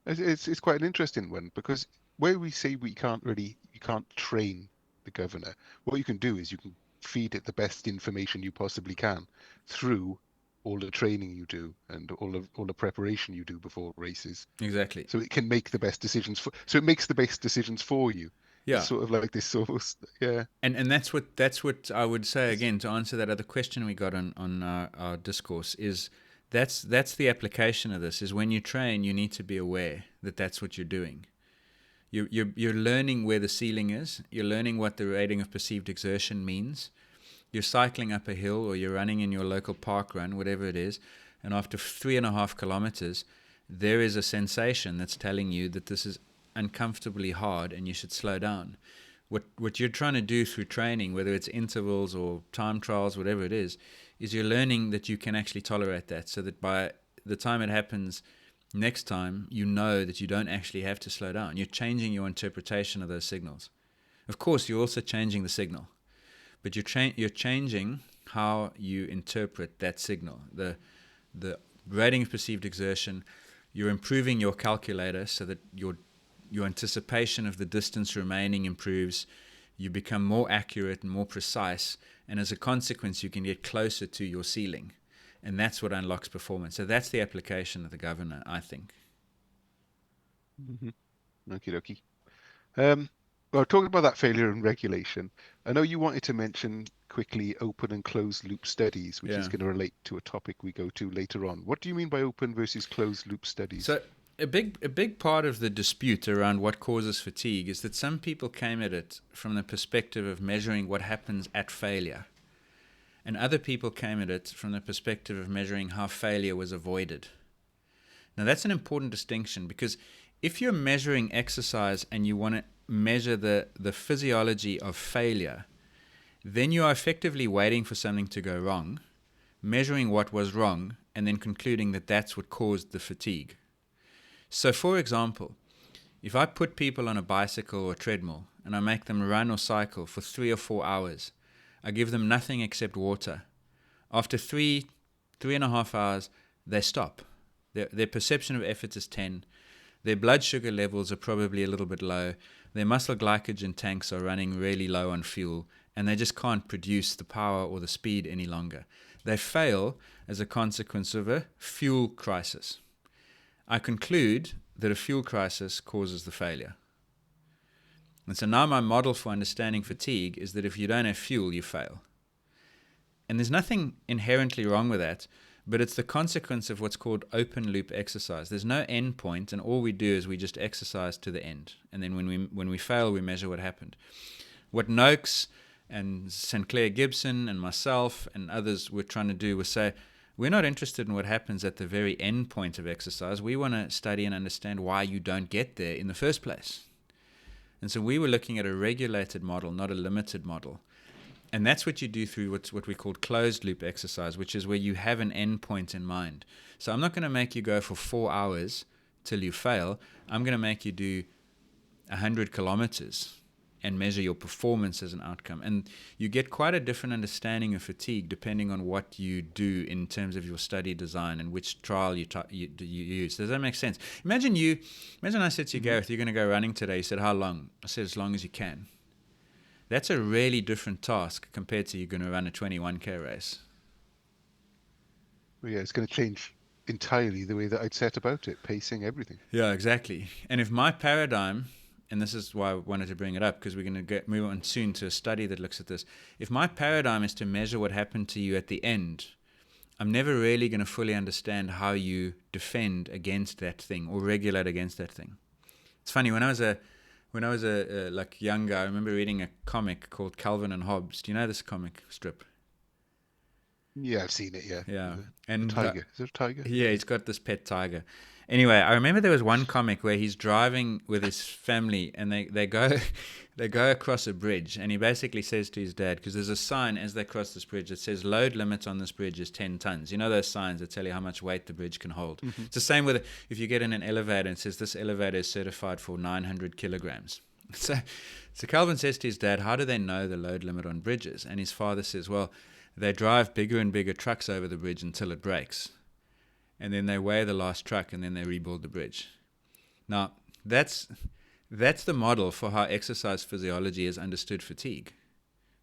It's quite an interesting one, because where we say you can't train the governor, what you can do is you can feed it the best information you possibly can through all the training you do and all the preparation you do before races. Exactly. So it can make the best decisions so it makes the best decisions for you. Yeah. It's sort of like this sort of, yeah. And that's what I would say again to answer that other question we got on our discourse is that's the application of this is when you train, you need to be aware that that's what you're doing. You're learning where the ceiling is. You're learning what the rating of perceived exertion means. You're cycling up a hill or you're running in your local park run, whatever it is, and after 3.5 kilometers, there is a sensation that's telling you that this is uncomfortably hard and you should slow down. What you're trying to do through training, whether it's intervals or time trials, whatever it is you're learning that you can actually tolerate that, so that by the time it happens next time, you know that you don't actually have to slow down. You're changing your interpretation of those signals. Of course, you're also changing the signal, but you're changing how you interpret that signal. The rating of perceived exertion, you're improving your calculator so that your anticipation of the distance remaining improves. You become more accurate and more precise, and as a consequence, you can get closer to your ceiling. And that's what unlocks performance. So that's the application of the governor, I think. Mm-hmm. Okie dokie. Well, talking about that failure and regulation, I know you wanted to mention quickly open and closed loop studies, which is Yeah. going to relate to a topic we go to later on. What do you mean by open versus closed loop studies? So a big part of the dispute around what causes fatigue is that some people came at it from the perspective of measuring what happens at failure, and other people came at it from the perspective of measuring how failure was avoided. Now that's an important distinction, because if you're measuring exercise and you want to measure the physiology of failure, then you are effectively waiting for something to go wrong, measuring what was wrong, and then concluding that that's what caused the fatigue. So, for example, if I put people on a bicycle or treadmill and I make them run or cycle for 3 or 4 hours, I give them nothing except water. After 3.5 hours, they stop. Their perception of effort is 10. Their blood sugar levels are probably a little bit low. Their muscle glycogen tanks are running really low on fuel, and they just can't produce the power or the speed any longer. They fail as a consequence of a fuel crisis. I conclude that a fuel crisis causes the failure. And so now my model for understanding fatigue is that if you don't have fuel, you fail. And there's nothing inherently wrong with that, but it's the consequence of what's called open loop exercise. There's no end point, and all we do is we just exercise to the end. And then when we fail, we measure what happened. What Noakes and St. Clair Gibson and myself and others were trying to do was say, we're not interested in what happens at the very end point of exercise. We want to study and understand why you don't get there in the first place. And so we were looking at a regulated model, not a limited model. And that's what you do through what we call closed loop exercise, which is where you have an end point in mind. So I'm not going to make you go for 4 hours till you fail. I'm going to make you do 100 kilometers and measure your performance as an outcome. And you get quite a different understanding of fatigue depending on what you do in terms of your study design and which trial you use. Does that make sense? Imagine I said to you, Gareth, you're going to go running today. You said, how long? I said, as long as you can. That's a really different task compared to you're going to run a 21K race. Well, yeah, it's going to change entirely the way that I'd set about it, pacing, everything. Yeah, exactly. And if my paradigm, and this is why I wanted to bring it up, because we're going to move on soon to a study that looks at this. If my paradigm is to measure what happened to you at the end, I'm never really going to fully understand how you defend against that thing or regulate against that thing. It's funny, when I was a like younger, I remember reading a comic called Calvin and Hobbes. Do you know this comic strip? Yeah, I've seen it, yeah. Yeah. And tiger. Is there a tiger? Yeah, he's got this pet tiger. Anyway, I remember there was one comic where he's driving with his family and they go across a bridge, and he basically says to his dad, because there's a sign as they cross this bridge that says load limit on this bridge is 10 tons. You know those signs that tell you how much weight the bridge can hold. Mm-hmm. It's the same with if you get in an elevator and it says this elevator is certified for 900 kilograms. So Calvin says to his dad, how do they know the load limit on bridges? And his father says, well, they drive bigger and bigger trucks over the bridge until it breaks. And then they weigh the last truck and then they rebuild the bridge. Now, that's the model for how exercise physiology has understood fatigue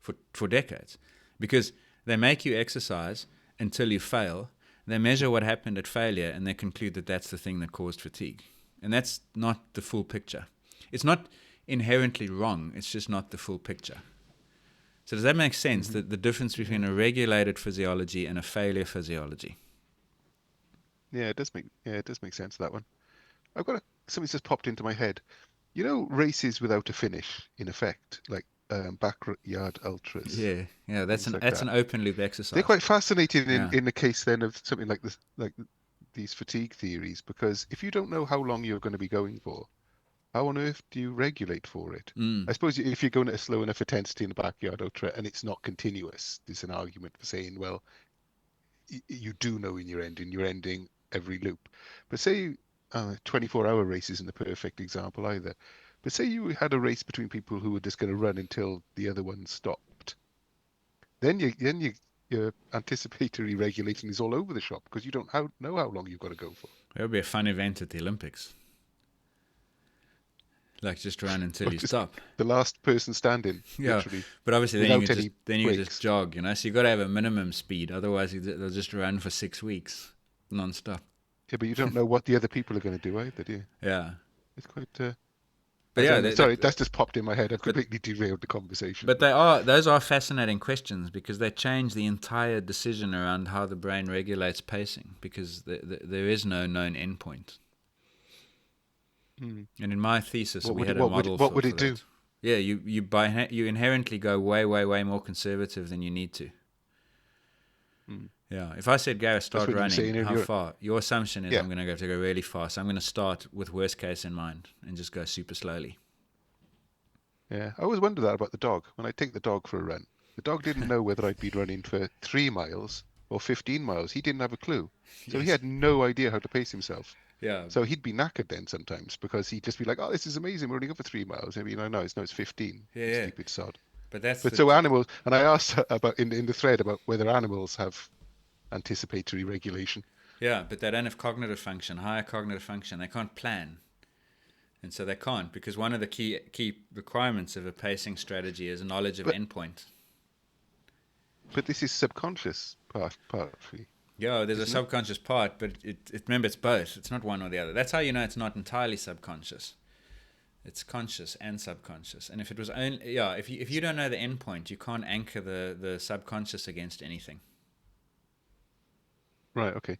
for decades. Because they make you exercise until you fail, they measure what happened at failure, and they conclude that that's the thing that caused fatigue. And that's not the full picture. It's not inherently wrong, it's just not the full picture. So does that make sense, the difference between a regulated physiology and a failure physiology? Yeah, it does make sense, that one. I've got something just popped into my head. You know, races without a finish, in effect, like backyard ultras. Yeah, that's an open loop exercise. They're quite fascinating in the case then of something like this, like these fatigue theories, because if you don't know how long you're going to be going for, how on earth do you regulate for it? I suppose if you're going at a slow enough intensity in a backyard ultra and it's not continuous, there's an argument for saying, well, you do know when you're ending every loop. But say 24-hour race isn't the perfect example either. But say you had a race between people who were just going to run until the other one stopped. Then your anticipatory regulating is all over the shop because you don't know how long you've got to go for. It would be a fun event at the Olympics. Like just run until you stop. The last person standing. Yeah, literally, but obviously then you just jog, you know. So you got to have a minimum speed, otherwise they'll just run for 6 weeks non-stop. Yeah, but you don't know what the other people are going to do either, do you? Yeah, it's quite. But yeah, Sorry, that's just popped in my head. I've completely derailed the conversation. But those are fascinating questions because they change the entire decision around how the brain regulates pacing because there is no known endpoint. And in my thesis, we had a model for that. What would it do? Yeah, you inherently go way, way, way more conservative than you need to. Yeah, if I said, Gareth, start running, how far? Your assumption is I'm going to have to go really fast. I'm going to start with worst case in mind and just go super slowly. Yeah, I always wonder that about the dog. When I take the dog for a run, the dog didn't know whether I'd be running for 3 miles or 15 miles. He didn't have a clue. So he had no idea how to pace himself. Yeah. So he'd be knackered then sometimes because he'd just be like, "Oh, this is amazing. We're only going for 3 miles." Maybe no, it's 15. Yeah. Stupid sod. But so animals, and I asked about in the thread about whether animals have anticipatory regulation. Yeah, but they don't have cognitive function, higher cognitive function. They can't plan. And so they can't, because one of the key requirements of a pacing strategy is a knowledge of endpoint. But this is subconscious part. Yeah, there's a subconscious part, but remember, it's both. It's not one or the other. That's how you know it's not entirely subconscious. It's conscious and subconscious. And if it was only, if you don't know the endpoint, you can't anchor the subconscious against anything. Right. Okay.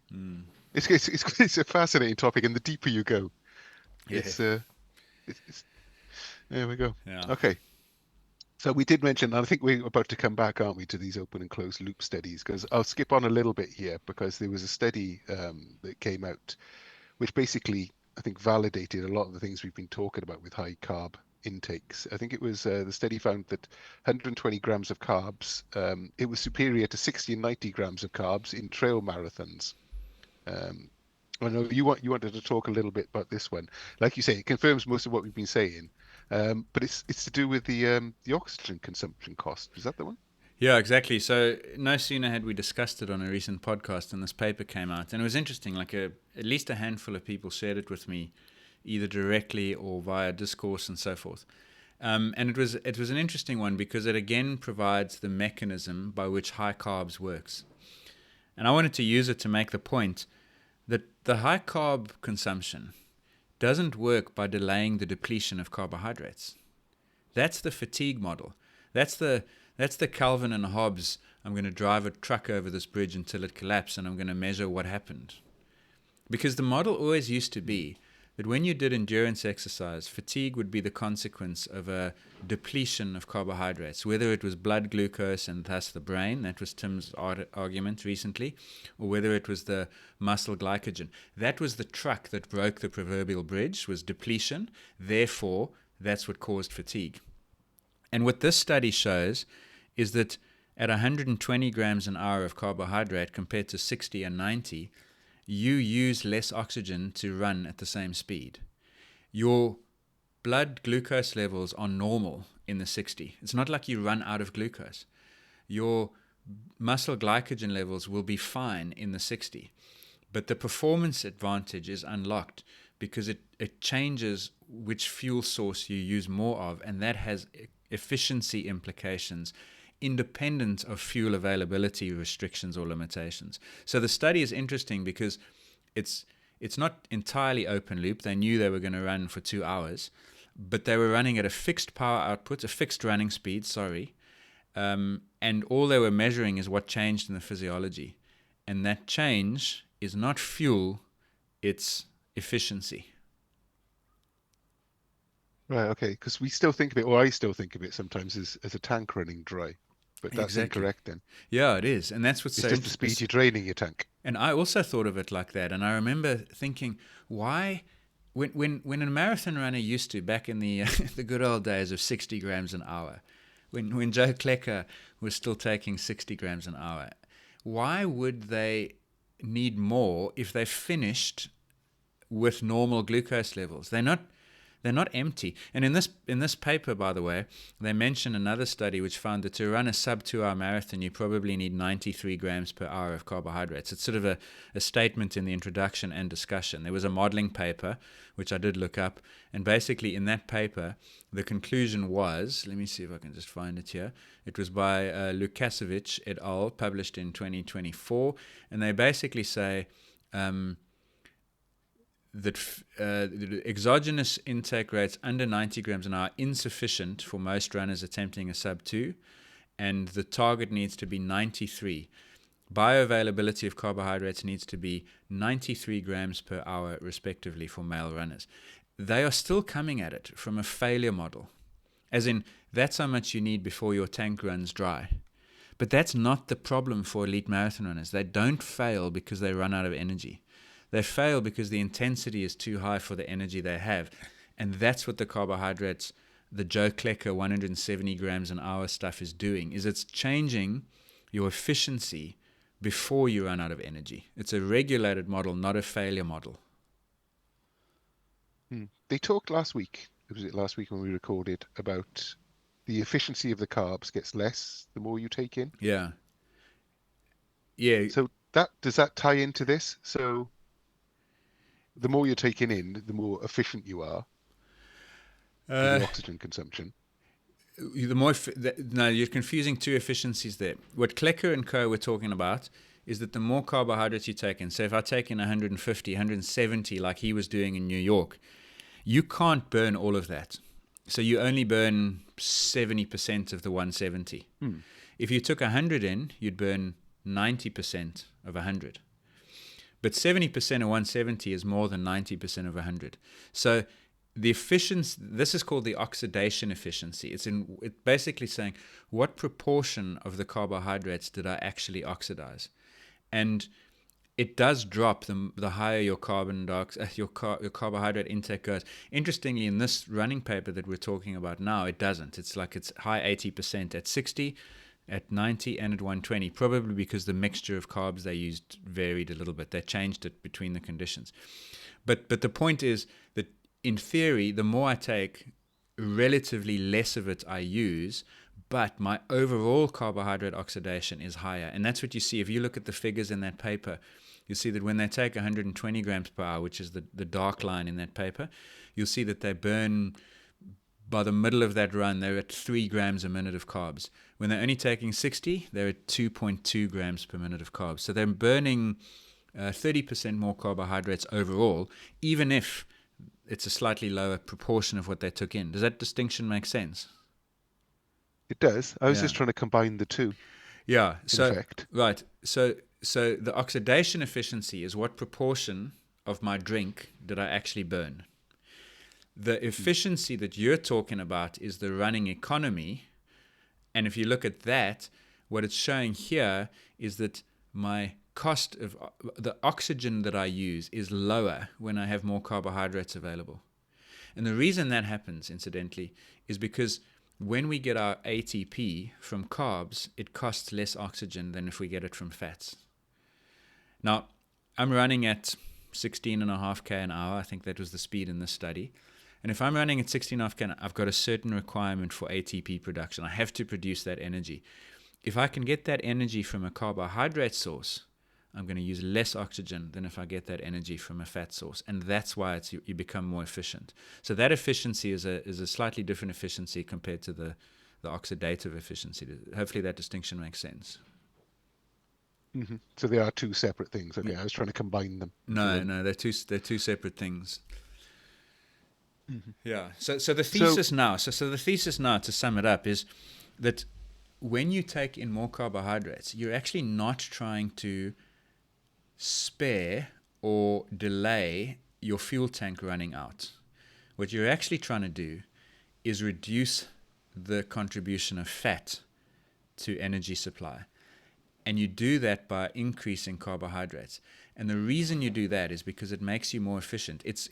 It's a fascinating topic, and the deeper you go, it's there we go. Yeah. Okay. So we did mention, and I think we're about to come back, aren't we, to these open and closed loop studies? Because I'll skip on a little bit here because there was a study that came out, which basically I think validated a lot of the things we've been talking about with high carb intakes. I think it was the study found that 120 grams of carbs, it was superior to 60 and 90 grams of carbs in trail marathons. I know you wanted to talk a little bit about this one. Like you say, it confirms most of what we've been saying, but it's to do with the oxygen consumption cost. Is that the one? Yeah, exactly. So no sooner had we discussed it on a recent podcast than this paper came out, and it was interesting. Like at least a handful of people shared it with me, either directly or via Discourse and so forth. And it was an interesting one because it again provides the mechanism by which high carbs works. And I wanted to use it to make the point that the high carb consumption doesn't work by delaying the depletion of carbohydrates. That's the fatigue model. That's the Calvin and Hobbes, I'm going to drive a truck over this bridge until it collapses and I'm going to measure what happened. Because the model always used to be that when you did endurance exercise, fatigue would be the consequence of a depletion of carbohydrates, whether it was blood glucose and thus the brain, that was Tim's argument recently, or whether it was the muscle glycogen. That was the truck that broke the proverbial bridge, was depletion. Therefore, that's what caused fatigue. And what this study shows is that at 120 grams an hour of carbohydrate compared to 60 and 90, you use less oxygen to run at the same speed. Your blood glucose levels are normal in the 60. It's not like you run out of glucose. Your muscle glycogen levels will be fine in the 60. But the performance advantage is unlocked because it changes which fuel source you use more of, and that has efficiency implications independent of fuel availability restrictions or limitations. So the study is interesting because it's not entirely open loop. They knew they were going to run for 2 hours, but they were running at a fixed power output, a fixed running speed, and all they were measuring is what changed in the physiology. And that change is not fuel, it's efficiency. Right, okay, because we still think of it, or I still think of it sometimes as a tank running dry. But that's incorrect then. Yeah, it is. And that's what's it's just the speed you're draining your tank. And I also thought of it like that. And I remember thinking, why, when a marathon runner used to, back in the the good old days of 60 grams an hour, when Joe Klecker was still taking 60 grams an hour, why would they need more if they finished with normal glucose levels? They're not empty. And in this paper, by the way, they mention another study which found that to run a sub 2 hour marathon, you probably need 93 grams per hour of carbohydrates. It's sort of a statement in the introduction and discussion. There was a modeling paper, which I did look up. And basically in that paper, the conclusion was, let me see if I can just find it here. It was by Lukasevich et al., published in 2024. And they basically say, the exogenous intake rates under 90 grams an hour are insufficient for most runners attempting a sub 2, and the target needs to be 93. Bioavailability of carbohydrates needs to be 93 grams per hour, respectively, for male runners. They are still coming at it from a failure model, as in, that's how much you need before your tank runs dry. But that's not the problem for elite marathon runners. They don't fail because they run out of energy. They fail because the intensity is too high for the energy they have. And that's what the carbohydrates, the Joe Klecker 170 grams an hour stuff is doing, is it's changing your efficiency before you run out of energy. It's a regulated model, not a failure model. They talked last week, was it last week when we recorded, about the efficiency of the carbs gets less the more you take in? Yeah. So does that tie into this? So the more you're taking in, the more efficient you are with your oxygen consumption. No, you're confusing two efficiencies there. What Klecker and Co. were talking about is that the more carbohydrates you take in, so if I take in 150, 170 like he was doing in New York, you can't burn all of that. So you only burn 70% of the 170. If you took 100 in, you'd burn 90% of 100. But 70% of 170 is more than 90% of 100. So the efficiency, this is called the oxidation efficiency. It's basically saying what proportion of the carbohydrates did I actually oxidize, and it does drop the higher your your carbohydrate intake goes. Interestingly, in this running paper that we're talking about now, it doesn't. It's like it's high 80% at 60, at 90, and at 120. Probably because the mixture of carbs they used varied a little bit. They changed it between the conditions. But the point is that in theory, the more I take, relatively less of it I use, but my overall carbohydrate oxidation is higher. And that's what you see. If you look at the figures in that paper, you'll see that when they take 120 grams per hour, which is the dark line in that paper, you'll see that they burn, by the middle of that run, they're at 3 grams a minute of carbs. When they're only taking 60, they're at 2.2 grams per minute of carbs. So they're burning 30% more carbohydrates overall, even if it's a slightly lower proportion of what they took in. Does that distinction make sense? It does. I was just trying to combine the two. Yeah. So, in fact. Right. So the oxidation efficiency is what proportion of my drink did I actually burn. The efficiency that you're talking about is the running economy. And if you look at that, what it's showing here is that my cost of the oxygen that I use is lower when I have more carbohydrates available. And the reason that happens, incidentally, is because when we get our ATP from carbs, it costs less oxygen than if we get it from fats. Now, I'm running at 16.5k an hour. I think that was the speed in this study. And if I'm running at 16.5k, I've got a certain requirement for ATP production. I have to produce that energy. If I can get that energy from a carbohydrate source, I'm going to use less oxygen than if I get that energy from a fat source. And that's why you become more efficient. So that efficiency is a slightly different efficiency compared to the oxidative efficiency. Hopefully that distinction makes sense. Mm-hmm. So they are two separate things. Okay, I was trying to combine them. No, they're two separate things. Mm-hmm. Yeah. So the thesis now, to sum it up, is that when you take in more carbohydrates, you're actually not trying to spare or delay your fuel tank running out. What you're actually trying to do is reduce the contribution of fat to energy supply. And you do that by increasing carbohydrates. And the reason you do that is because it makes you more efficient. It's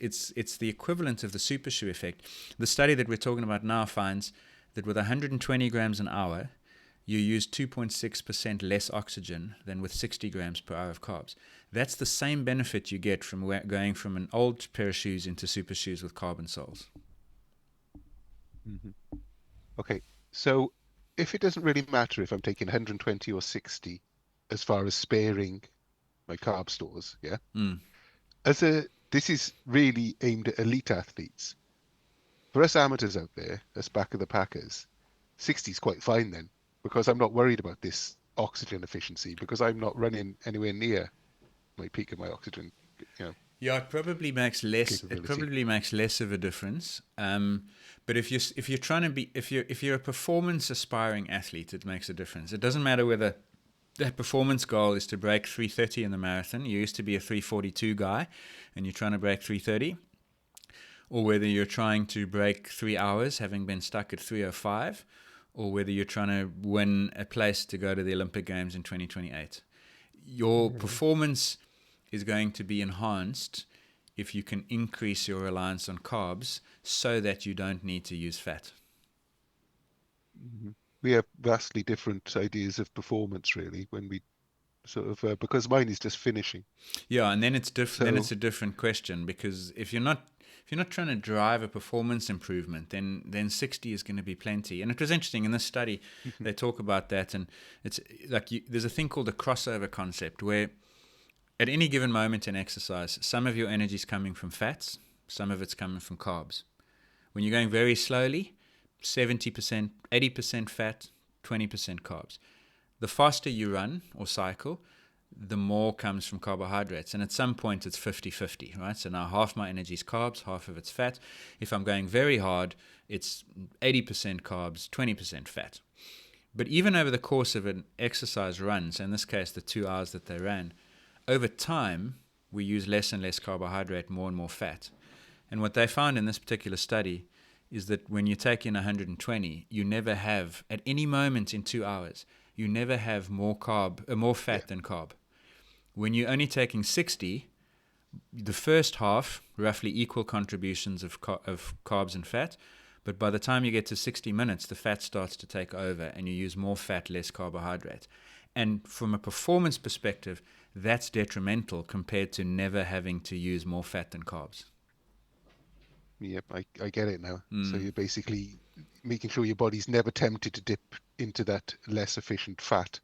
the equivalent of the super shoe effect. The study that we're talking about now finds that with 120 grams an hour, you use 2.6% less oxygen than with 60 grams per hour of carbs. That's the same benefit you get from going from an old pair of shoes into super shoes with carbon soles. Mm-hmm. Okay, so if it doesn't really matter if I'm taking 120 or 60 as far as sparing my carb stores, yeah? This is really aimed at elite athletes. For us amateurs out there, us back of the packers, 60 is quite fine then, because I'm not worried about this oxygen efficiency, because I'm not running anywhere near my peak of my oxygen, Yeah, it probably makes less. It capability. probably makes less of a difference. But if you're trying to be, if you're a performance aspiring athlete, it makes a difference. It doesn't matter whether that performance goal is to break 3:30 in the marathon. You used to be a 3:42 guy, and you're trying to break 3:30, or whether you're trying to break 3 hours, having been stuck at 3:05, or whether you're trying to win a place to go to the Olympic Games in 2028. Your performance is going to be enhanced if you can increase your reliance on carbs so that you don't need to use fat. We have vastly different ideas of performance, really, when we sort of because mine is just finishing. Yeah, and then it's then it's So- a different question, because if you're not trying to drive a performance improvement, then 60 is going to be plenty. And it was interesting in this study, they talk about that, and it's like there's a thing called the crossover concept, where at any given moment in exercise, some of your energy is coming from fats, some of it's coming from carbs. When you're going very slowly, 70%, 80% fat, 20% carbs. The faster you run or cycle, the more comes from carbohydrates. And at some point, it's 50-50, right? So now half my energy is carbs, half of it's fat. If I'm going very hard, it's 80% carbs, 20% fat. But even over the course of an exercise run, so in this case, the 2 hours that they ran, over time, we use less and less carbohydrate, more and more fat. And what they found in this particular study is that when you take in 120, you never have, at any moment in 2 hours, you never have more fat than carb. When you're only taking 60, the first half, roughly equal contributions of carbs and fat, but by the time you get to 60 minutes, the fat starts to take over and you use more fat, less carbohydrate. And from a performance perspective, that's detrimental compared to never having to use more fat than carbs. Yep, I get it now. So you're basically making sure your body's never tempted to dip into that less efficient fat.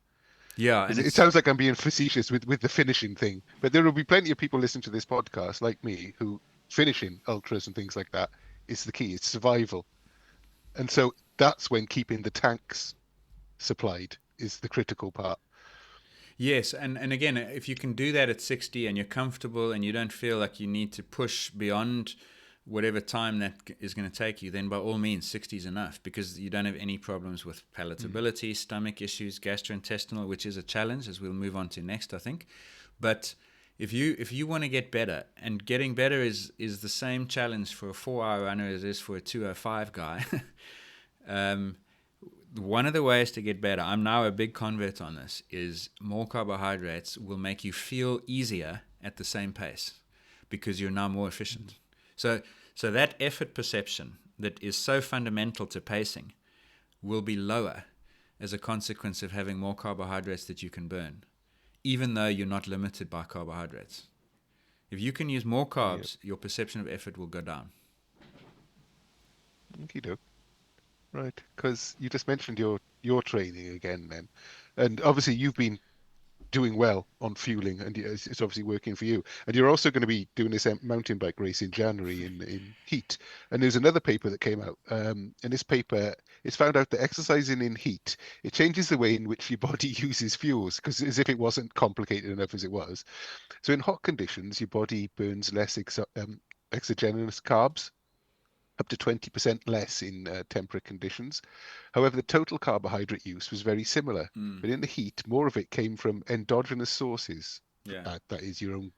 Yeah, and It sounds like I'm being facetious with the finishing thing, but there will be plenty of people listening to this podcast like me who finishing ultras and things like that is the key. It's survival. And so that's when keeping the tanks supplied is the critical part. yes, and again, if you can do that at 60 and you're comfortable and you don't feel like you need to push beyond whatever time that is going to take you, then by all means 60 is enough, because you don't have any problems with palatability, stomach issues, gastrointestinal, which is a challenge, as we'll move on to next, I think. But if you want to get better, and getting better is the same challenge for a 4-hour runner as it is for a 2:05 guy. One of the ways to get better, I'm now a big convert on this, is more carbohydrates will make you feel easier at the same pace because you're now more efficient. So that effort perception that is so fundamental to pacing will be lower as a consequence of having more carbohydrates that you can burn, even though you're not limited by carbohydrates. If you can use more carbs, your perception of effort will go down. Okie doke. Right, because you just mentioned your training again then, and obviously you've been doing well on fueling, and it's obviously working for you. And you're also going to be doing this mountain bike race in January in heat. And there's another paper that came out, and this paper it's found out that exercising in heat, it changes the way in which your body uses fuels, because as if it wasn't complicated enough as it was. So in hot conditions, your body burns less exogenous carbs, up to 20% less in temperate conditions. However, the total carbohydrate use was very similar, but in the heat, more of it came from endogenous sources. Yeah. That is your own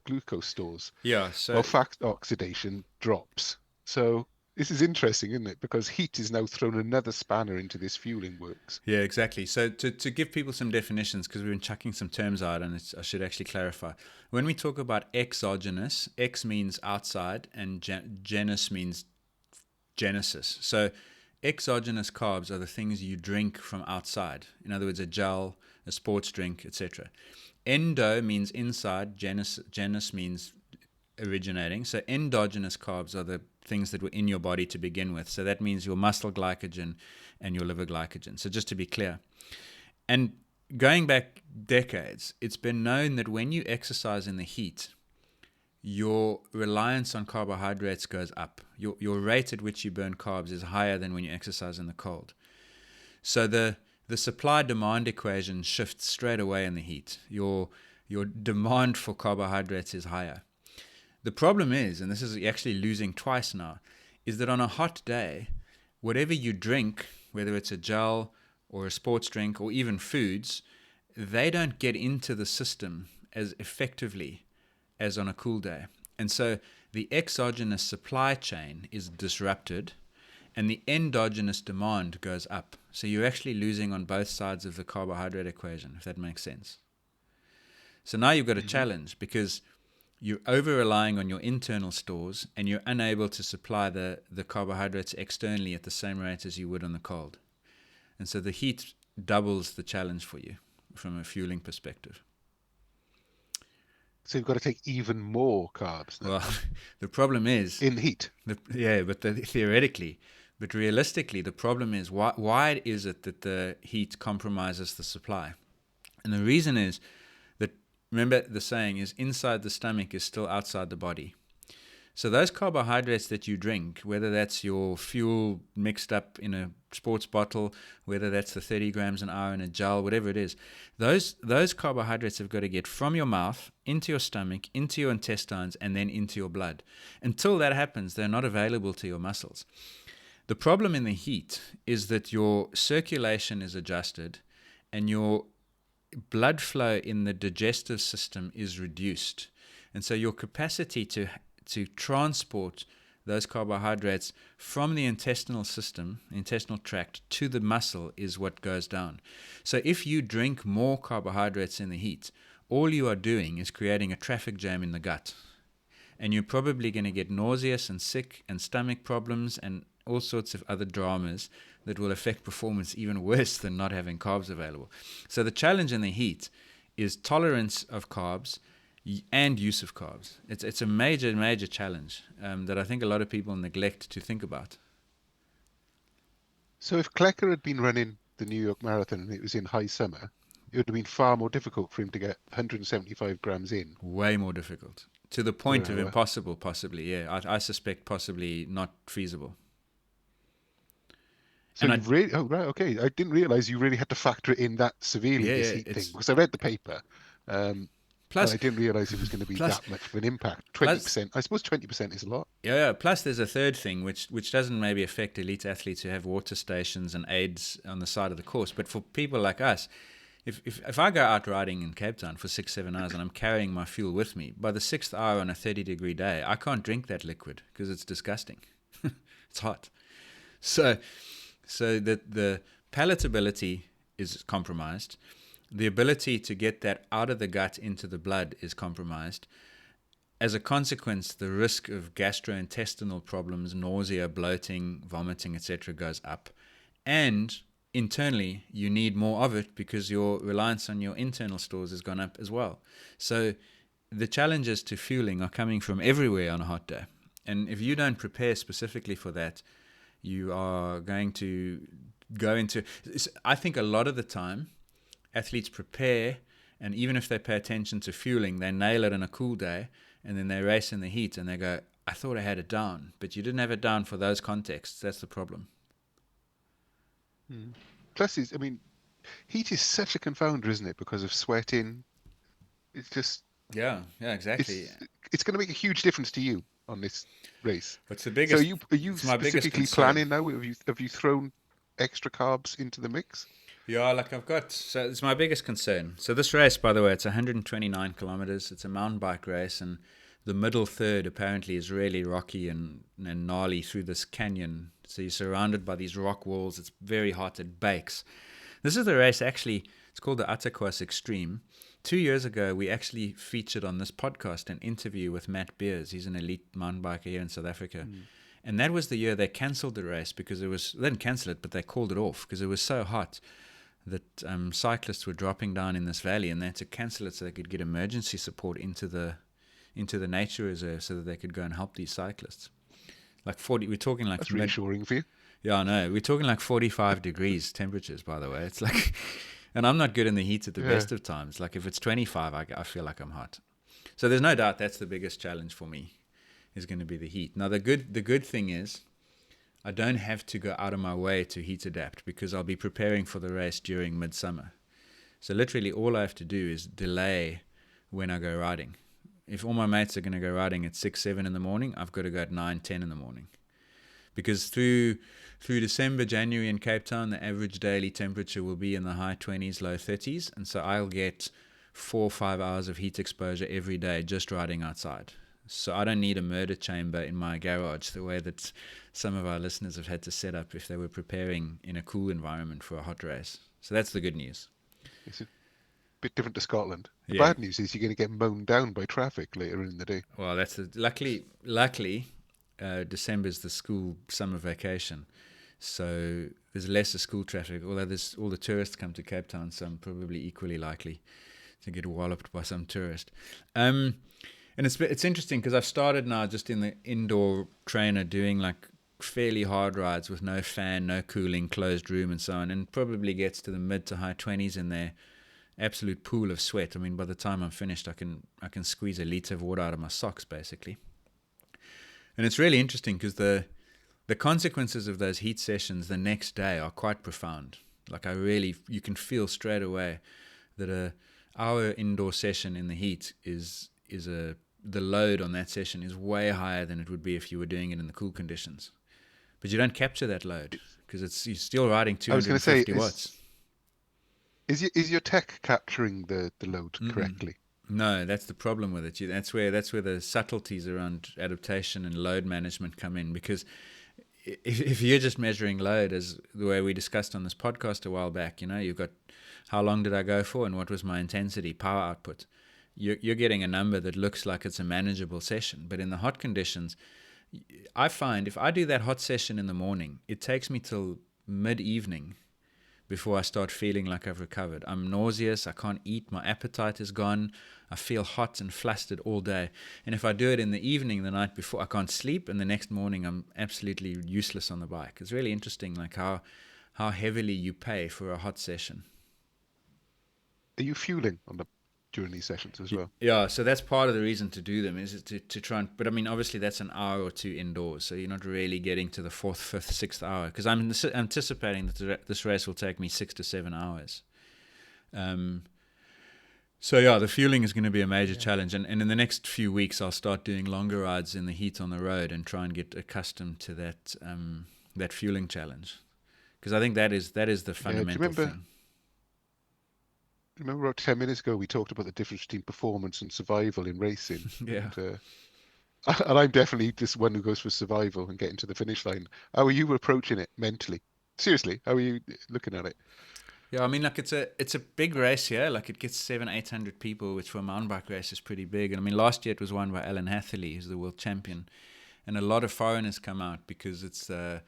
glucose stores. Yeah. So While fat oxidation drops. So this is interesting, isn't it? Because heat has now thrown another spanner into this fueling works. yeah, exactly. So to give people some definitions, because we've been chucking some terms out, and I should actually clarify. When we talk about exogenous, X means outside, and genus means genesis. So exogenous carbs are the things you drink from outside. In other words, a gel, a sports drink, etc. Endo means inside, genus means originating. So endogenous carbs are the things that were in your body to begin with. So that means your muscle glycogen and your liver glycogen. So just to be clear. And going back decades, it's been known that when you exercise in the heat, your reliance on carbohydrates goes up. Your rate at which you burn carbs is higher than when you exercise in the cold. So the supply-demand equation shifts straight away in the heat. Your demand for carbohydrates is higher. The problem is, and this is actually losing twice now, is that on a hot day, whatever you drink, whether it's a gel or a sports drink or even foods, they don't get into the system as effectively as on a cool day. And so the exogenous supply chain is disrupted and the endogenous demand goes up. So you're actually losing on both sides of the carbohydrate equation, if that makes sense. So now you've got a challenge because you're over-relying on your internal stores and you're unable to supply the carbohydrates externally at the same rate as you would on the cold. And so the heat doubles the challenge for you from a fueling perspective. So you've got to take even more carbs now. Well, the problem is... in heat. Theoretically. But realistically, the problem is why is it that the heat compromises the supply? And the reason is that, remember the saying is, inside the stomach is still outside the body. So those carbohydrates that you drink, whether that's your fuel mixed up in a sports bottle, whether that's the 30 grams an hour in a gel, whatever it is, those carbohydrates have got to get from your mouth into your stomach, into your intestines, and then into your blood. Until that happens, they're not available to your muscles. The problem in the heat is that your circulation is adjusted and your blood flow in the digestive system is reduced. And so your capacity to transport those carbohydrates from the intestinal system, intestinal tract, to the muscle is what goes down. So if you drink more carbohydrates in the heat, all you are doing is creating a traffic jam in the gut. And you're probably going to get nauseous and sick and stomach problems and all sorts of other dramas that will affect performance even worse than not having carbs available. So the challenge in the heat is tolerance of carbs and use of carbs. It's a major challenge that I think a lot of people neglect to think about. So if Klecker had been running the New York Marathon and it was in high summer, it would have been far more difficult for him to get 175 grams in. Way more difficult. To the point of impossible, possibly, yeah. I suspect possibly not feasible. So I didn't realize you really had to factor it in that severely, this heat thing, because I read the paper. Plus, I didn't realize it was going to be that much of an impact. 20%. I suppose 20% is a lot. Yeah. Plus, there's a third thing, which doesn't maybe affect elite athletes who have water stations and aids on the side of the course. But for people like us, if I go out riding in Cape Town for 6-7 hours and I'm carrying my fuel with me, by the 6th hour on a 30-degree day, I can't drink that liquid because it's disgusting. It's hot. So the palatability is compromised. The ability to get that out of the gut into the blood is compromised. As a consequence, the risk of gastrointestinal problems, nausea, bloating, vomiting, etc. goes up. And internally, you need more of it because your reliance on your internal stores has gone up as well. So the challenges to fueling are coming from everywhere on a hot day. And if you don't prepare specifically for that, you are going to go into... I think a lot of the time, athletes prepare, and even if they pay attention to fueling, they nail it on a cool day, and then they race in the heat, and they go, I thought I had it down. But you didn't have it down for those contexts. That's the problem. Plus, heat is such a confounder, isn't it? Because of sweating. It's just... Yeah, exactly. It's going to make a huge difference to you on this race. What's the biggest? So are you specifically planning now? Have you thrown extra carbs into the mix? Yeah, so it's my biggest concern. So this race, by the way, it's 129 kilometers. It's a mountain bike race, and the middle third apparently is really rocky and gnarly through this canyon. So you're surrounded by these rock walls. It's very hot. It bakes. This is the race, actually, it's called the Attakwas Extreme. 2 years ago, we actually featured on this podcast an interview with Matt Beers. He's an elite mountain biker here in South Africa. And that was the year they cancelled the race because they didn't cancel it, but they called it off because it was so hot that cyclists were dropping down in this valley, and they had to cancel it so they could get emergency support into the nature reserve so that they could go and help these cyclists. We're talking like... That's reassuring for you. Yeah, I know. We're talking like 45 degrees temperatures, by the way. It's like... And I'm not good in the heat at the best of times. Like if it's 25, I feel like I'm hot. So there's no doubt that's the biggest challenge for me, is going to be the heat. Now, the good thing is I don't have to go out of my way to heat adapt because I'll be preparing for the race during midsummer. So literally all I have to do is delay when I go riding. if all my mates are going to go riding at 6, 7 in the morning, I've got to go at 9, 10 in the morning. Because through December, January in Cape Town, the average daily temperature will be in the high 20s, low 30s. And so I'll get 4 or 5 hours of heat exposure every day just riding outside. So I don't need a murder chamber in my garage the way that some of our listeners have had to set up if they were preparing in a cool environment for a hot race. So that's the good news. It's a bit different to Scotland. The Yeah. bad news is you're going to get mown down by traffic later in the day. Well, luckily, December's the school summer vacation, so there's less of school traffic. Although there's all the tourists come to Cape Town, so I'm probably equally likely to get walloped by some tourist. And it's interesting because I've started now just in the indoor trainer doing like fairly hard rides with no fan, no cooling, closed room, and so on, and probably gets to the mid to high 20s in there. Absolute pool of sweat. I mean, by the time I'm finished, I can squeeze a litre of water out of my socks, basically. And it's really interesting because the consequences of those heat sessions the next day are quite profound. Like you can feel straight away that a hour indoor session in the heat the load on that session is way higher than it would be if you were doing it in the cool conditions. But you don't capture that load because you're still riding 250 watts. Is your tech capturing the load correctly? No, that's the problem with it. That's where the subtleties around adaptation and load management come in. Because if you're just measuring load as the way we discussed on this podcast a while back, you've got how long did I go for and what was my intensity, power output. You're getting a number that looks like it's a manageable session. But in the hot conditions, I find if I do that hot session in the morning, it takes me till mid-evening before I start feeling like I've recovered. I'm nauseous, I can't eat, my appetite is gone, I feel hot and flustered all day. And if I do it in the evening, the night before, I can't sleep, and the next morning I'm absolutely useless on the bike. It's really interesting like how heavily you pay for a hot session. Are you fueling during these sessions as well? Yeah, so that's part of the reason to do them is to try and, but I mean, obviously that's an hour or two indoors, so you're not really getting to the 4th, 5th, 6th hour, because I'm anticipating that this race will take me 6 to 7 hours. So yeah, the fueling is going to be a major challenge, and in the next few weeks I'll start doing longer rides in the heat on the road and try and get accustomed to that fueling challenge, because I think that is the fundamental thing. Remember about 10 minutes ago we talked about the difference between performance and survival in racing. Yeah. And I'm definitely this one who goes for survival and getting to the finish line. How are you approaching it mentally? Seriously, how are you looking at it? Yeah, I mean, like it's a big race here. Like it gets 700-800 people, which for a mountain bike race is pretty big. And I mean, last year it was won by Alan Hatherley, who's the world champion, and a lot of foreigners come out because it's a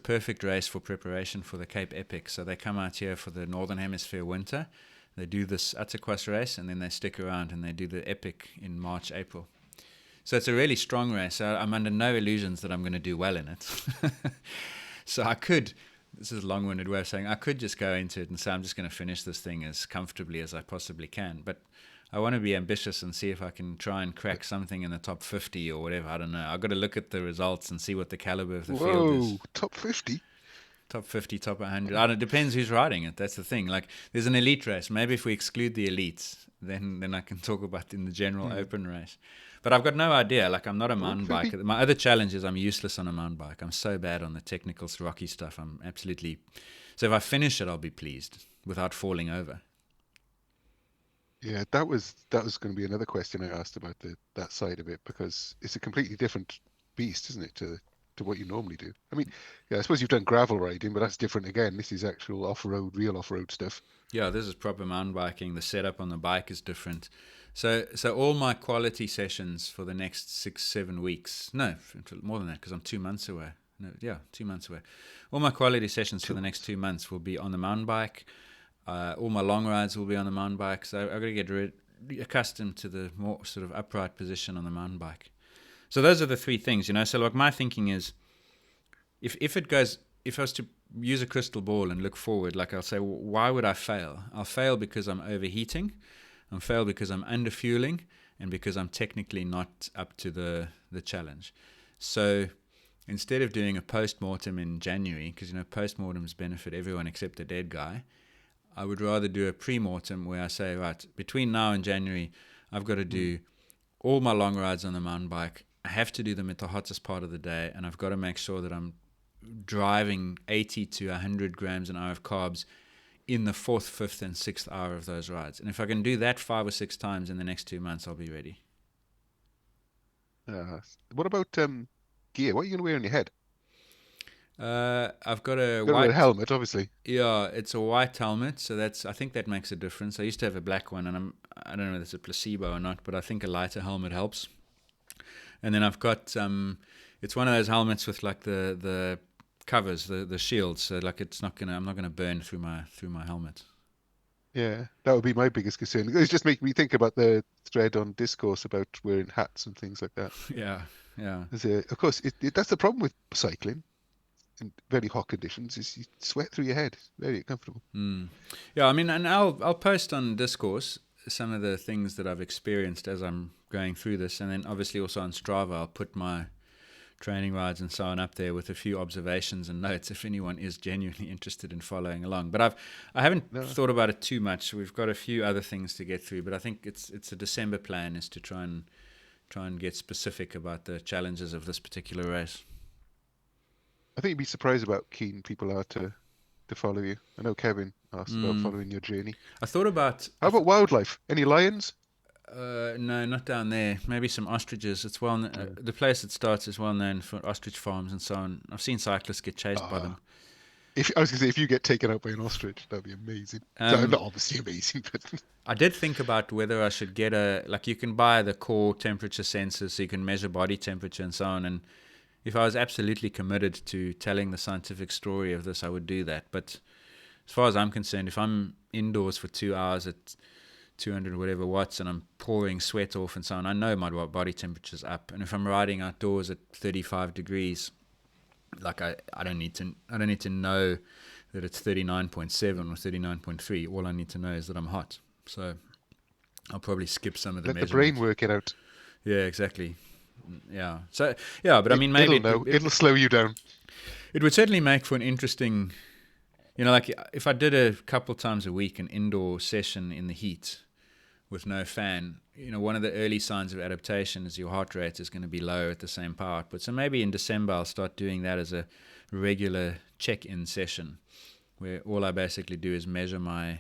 perfect race for preparation for the Cape Epic. So they come out here for the Northern Hemisphere winter. They do this Attakwas race, and then they stick around and they do the Epic in March, April. So it's a really strong race. I'm under no illusions that I'm going to do well in it. So this is a long-winded way of saying I could just go into it and say I'm just going to finish this thing as comfortably as I possibly can. But I want to be ambitious and see if I can try and crack something in the top 50 or whatever. I don't know. I've got to look at the results and see what the caliber of the field is. Whoa, top 50? Top 50, top 100. It depends who's riding it. That's the thing. Like, there's an elite race. Maybe if we exclude the elites, then I can talk about in the general open race. But I've got no idea. Like, I'm not a mountain biker. My other challenge is I'm useless on a mountain bike. I'm so bad on the technical, rocky stuff. I'm absolutely... So if I finish it, I'll be pleased without falling over. Yeah, that was going to be another question I asked about that side of it, because it's a completely different beast, isn't it, to what you normally do. I mean, yeah, I suppose you've done gravel riding, but that's different again. This is actual off-road, real off-road stuff. Yeah, this is proper mountain biking. The setup on the bike is different. So all my quality sessions for the next 6-7 weeks, no, more than that, because I'm 2 months away. 2 months away. All my quality sessions for the next 2 months will be on the mountain bike. All my long rides will be on the mountain bike. So I've got to get accustomed to the more sort of upright position on the mountain bike. So those are the three things, So like my thinking is, if I was to use a crystal ball and look forward, like I'll say, why would I fail? I'll fail because I'm overheating. I'll fail because I'm underfueling, and because I'm technically not up to the challenge. So instead of doing a post-mortem in January, because post-mortems benefit everyone except the dead guy, I would rather do a pre-mortem where I say, right, between now and January, I've got to do all my long rides on the mountain bike, I have to do them at the hottest part of the day, and I've got to make sure that I'm driving 80 to 100 grams an hour of carbs in the 4th, 5th, and 6th hour of those rides. And if I can do that 5 or 6 times in the next 2 months, I'll be ready. What about gear? What are you going to wear on your head? I've got a Got white a helmet, obviously. Yeah, it's a white helmet, so I think that makes a difference. I used to have a black one, and I don't know if it's a placebo or not, but I think a lighter helmet helps. And then I've got it's one of those helmets with like the covers, the shields, so like I'm not gonna burn through my helmet. Yeah, that would be my biggest concern. It's just making me think about the thread on Discourse about wearing hats and things like that. Yeah, yeah. Of course, that's the problem with cycling in very hot conditions is you sweat through your head. It's very uncomfortable. Yeah, I mean, and I'll post on Discourse some of the things that I've experienced as I'm going through this, and then obviously also on Strava I'll put my training rides and so on up there with a few observations and notes if anyone is genuinely interested in following along. But I haven't thought about it too much. We've got a few other things to get through, but I think it's a December plan is to try and get specific about the challenges of this particular race. I think you'd be surprised about keen people are to follow you. I know Kevin asked about following your journey. I thought about... How about wildlife? Any lions? No, not down there. Maybe some ostriches. It's the place it starts is well known for ostrich farms and so on. I've seen cyclists get chased by them. I was going to say, if you get taken out by an ostrich, that'd be amazing. Not obviously amazing, but I did think about whether I should get you can buy the core temperature sensors so you can measure body temperature and so on. And if I was absolutely committed to telling the scientific story of this, I would do that. But as far as I'm concerned, if I'm indoors for 2 hours at 200 whatever watts and I'm pouring sweat off and so on, I know my body temperature's up. And if I'm riding outdoors at 35 degrees, like I don't need to know that it's 39.7 or 39.3. All I need to know is that I'm hot. So I'll probably skip some of the measurements. Let the brain work it out. Yeah, exactly. Yeah. So yeah, but I mean, maybe it'll slow you down. It would certainly make for an interesting, like if I did a couple times a week an indoor session in the heat with no fan, one of the early signs of adaptation is your heart rate is going to be low at the same power output. So maybe in December I'll start doing that as a regular check-in session where all I basically do is measure my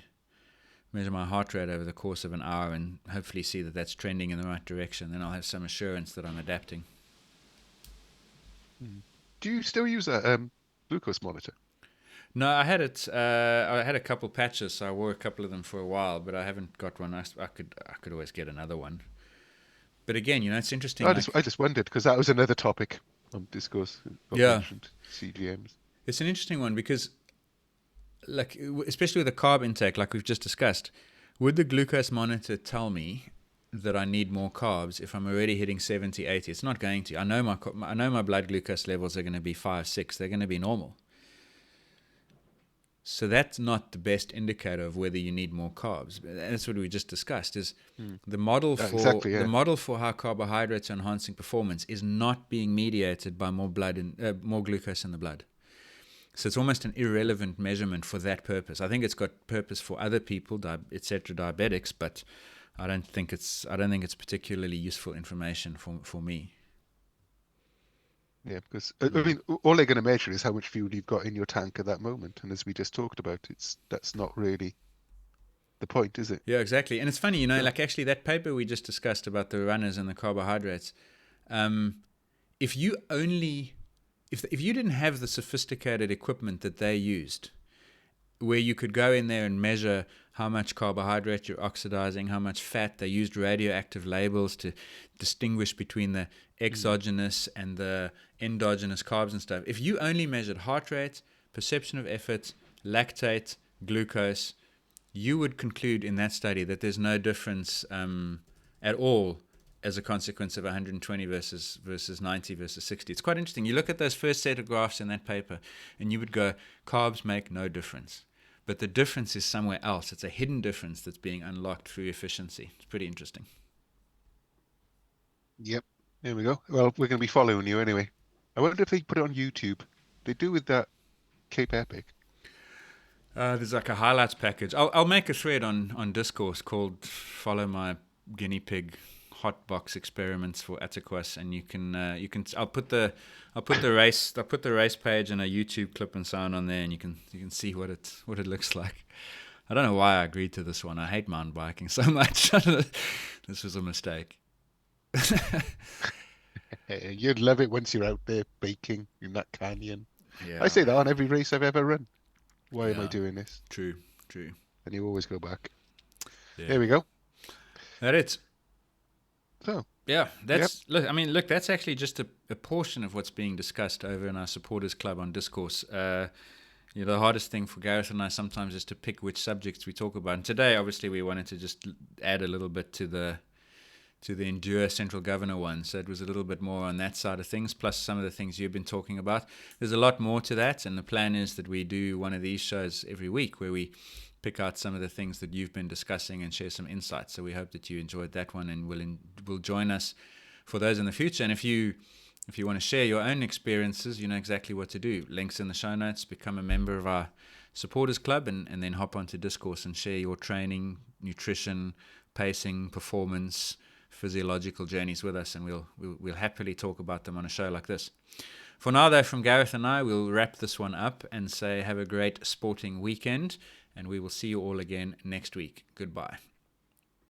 heart rate over the course of an hour and hopefully see that that's trending in the right direction. Then I'll have some assurance that I'm adapting. Do you still use a glucose monitor? No, I had it. I had a couple patches, so I wore a couple of them for a while, but I haven't got one. I could always get another one. But again, it's interesting. I just wondered because that was another topic on Discourse. Mentioned, CGMs. It's an interesting one because, like, especially with the carb intake, like we've just discussed, would the glucose monitor tell me that I need more carbs if I'm already hitting 70, 80? It's not going to. I know my blood glucose levels are going to be 5, 6. They're going to be normal. So that's not the best indicator of whether you need more carbs. That's what we just discussed. Is the model the model for how carbohydrates are enhancing performance is not being mediated by more glucose in the blood. So it's almost an irrelevant measurement for that purpose. I think it's got purpose for other people, etc., diabetics, but I don't think it's particularly useful information for me. Yeah, because I mean, all they're going to measure is how much fuel you've got in your tank at that moment, and as we just talked about, that's not really the point, is it? Yeah, exactly. And it's funny, like actually that paper we just discussed about the runners and the carbohydrates. If you didn't have the sophisticated equipment that they used, where you could go in there and measure how much carbohydrate you're oxidizing, how much fat. They used radioactive labels to distinguish between the exogenous and the endogenous carbs and stuff. If you only measured heart rate, perception of effort, lactate, glucose, you would conclude in that study that there's no difference at all as a consequence of 120 versus 90 versus 60. It's quite interesting. You look at those first set of graphs in that paper and you would go, carbs make no difference. But the difference is somewhere else. It's a hidden difference that's being unlocked through efficiency. It's pretty interesting. Yep. There we go. Well, we're going to be following you anyway. I wonder if they put it on YouTube. They do with that Cape Epic. There's like a highlights package. I'll make a thread on Discourse called "Follow My Guinea Pig hot box experiments for Atticus, and you can I'll put the race page and a YouTube clip and so on there, and you can see what it looks like. I don't know why I agreed to this one. I hate mountain biking so much. This was a mistake. You'd love it once you're out there baking in that canyon. Yeah. I say that on every race I've ever run. Why am I doing this? True. And you always go back. Yeah. There we go. That it. So yeah, look. That's actually just a portion of what's being discussed over in our supporters club on Discourse. The hardest thing for Gareth and I sometimes is to pick which subjects we talk about. And today, obviously, we wanted to just add a little bit to the Endure Central Governor one. So it was a little bit more on that side of things, plus some of the things you've been talking about. There's a lot more to that, and the plan is that we do one of these shows every week where we pick out some of the things that you've been discussing and share some insights. So we hope that you enjoyed that one and will join us for those in the future. And if you want to share your own experiences, you know exactly what to do. Links in the show notes. Become a member of our supporters club, and then hop onto Discourse and share your training, nutrition, pacing, performance, physiological journeys with us, and we'll happily talk about them on a show like this. For now, though, from Gareth and I, we'll wrap this one up and say have a great sporting weekend, and we will see you all again next week. Goodbye.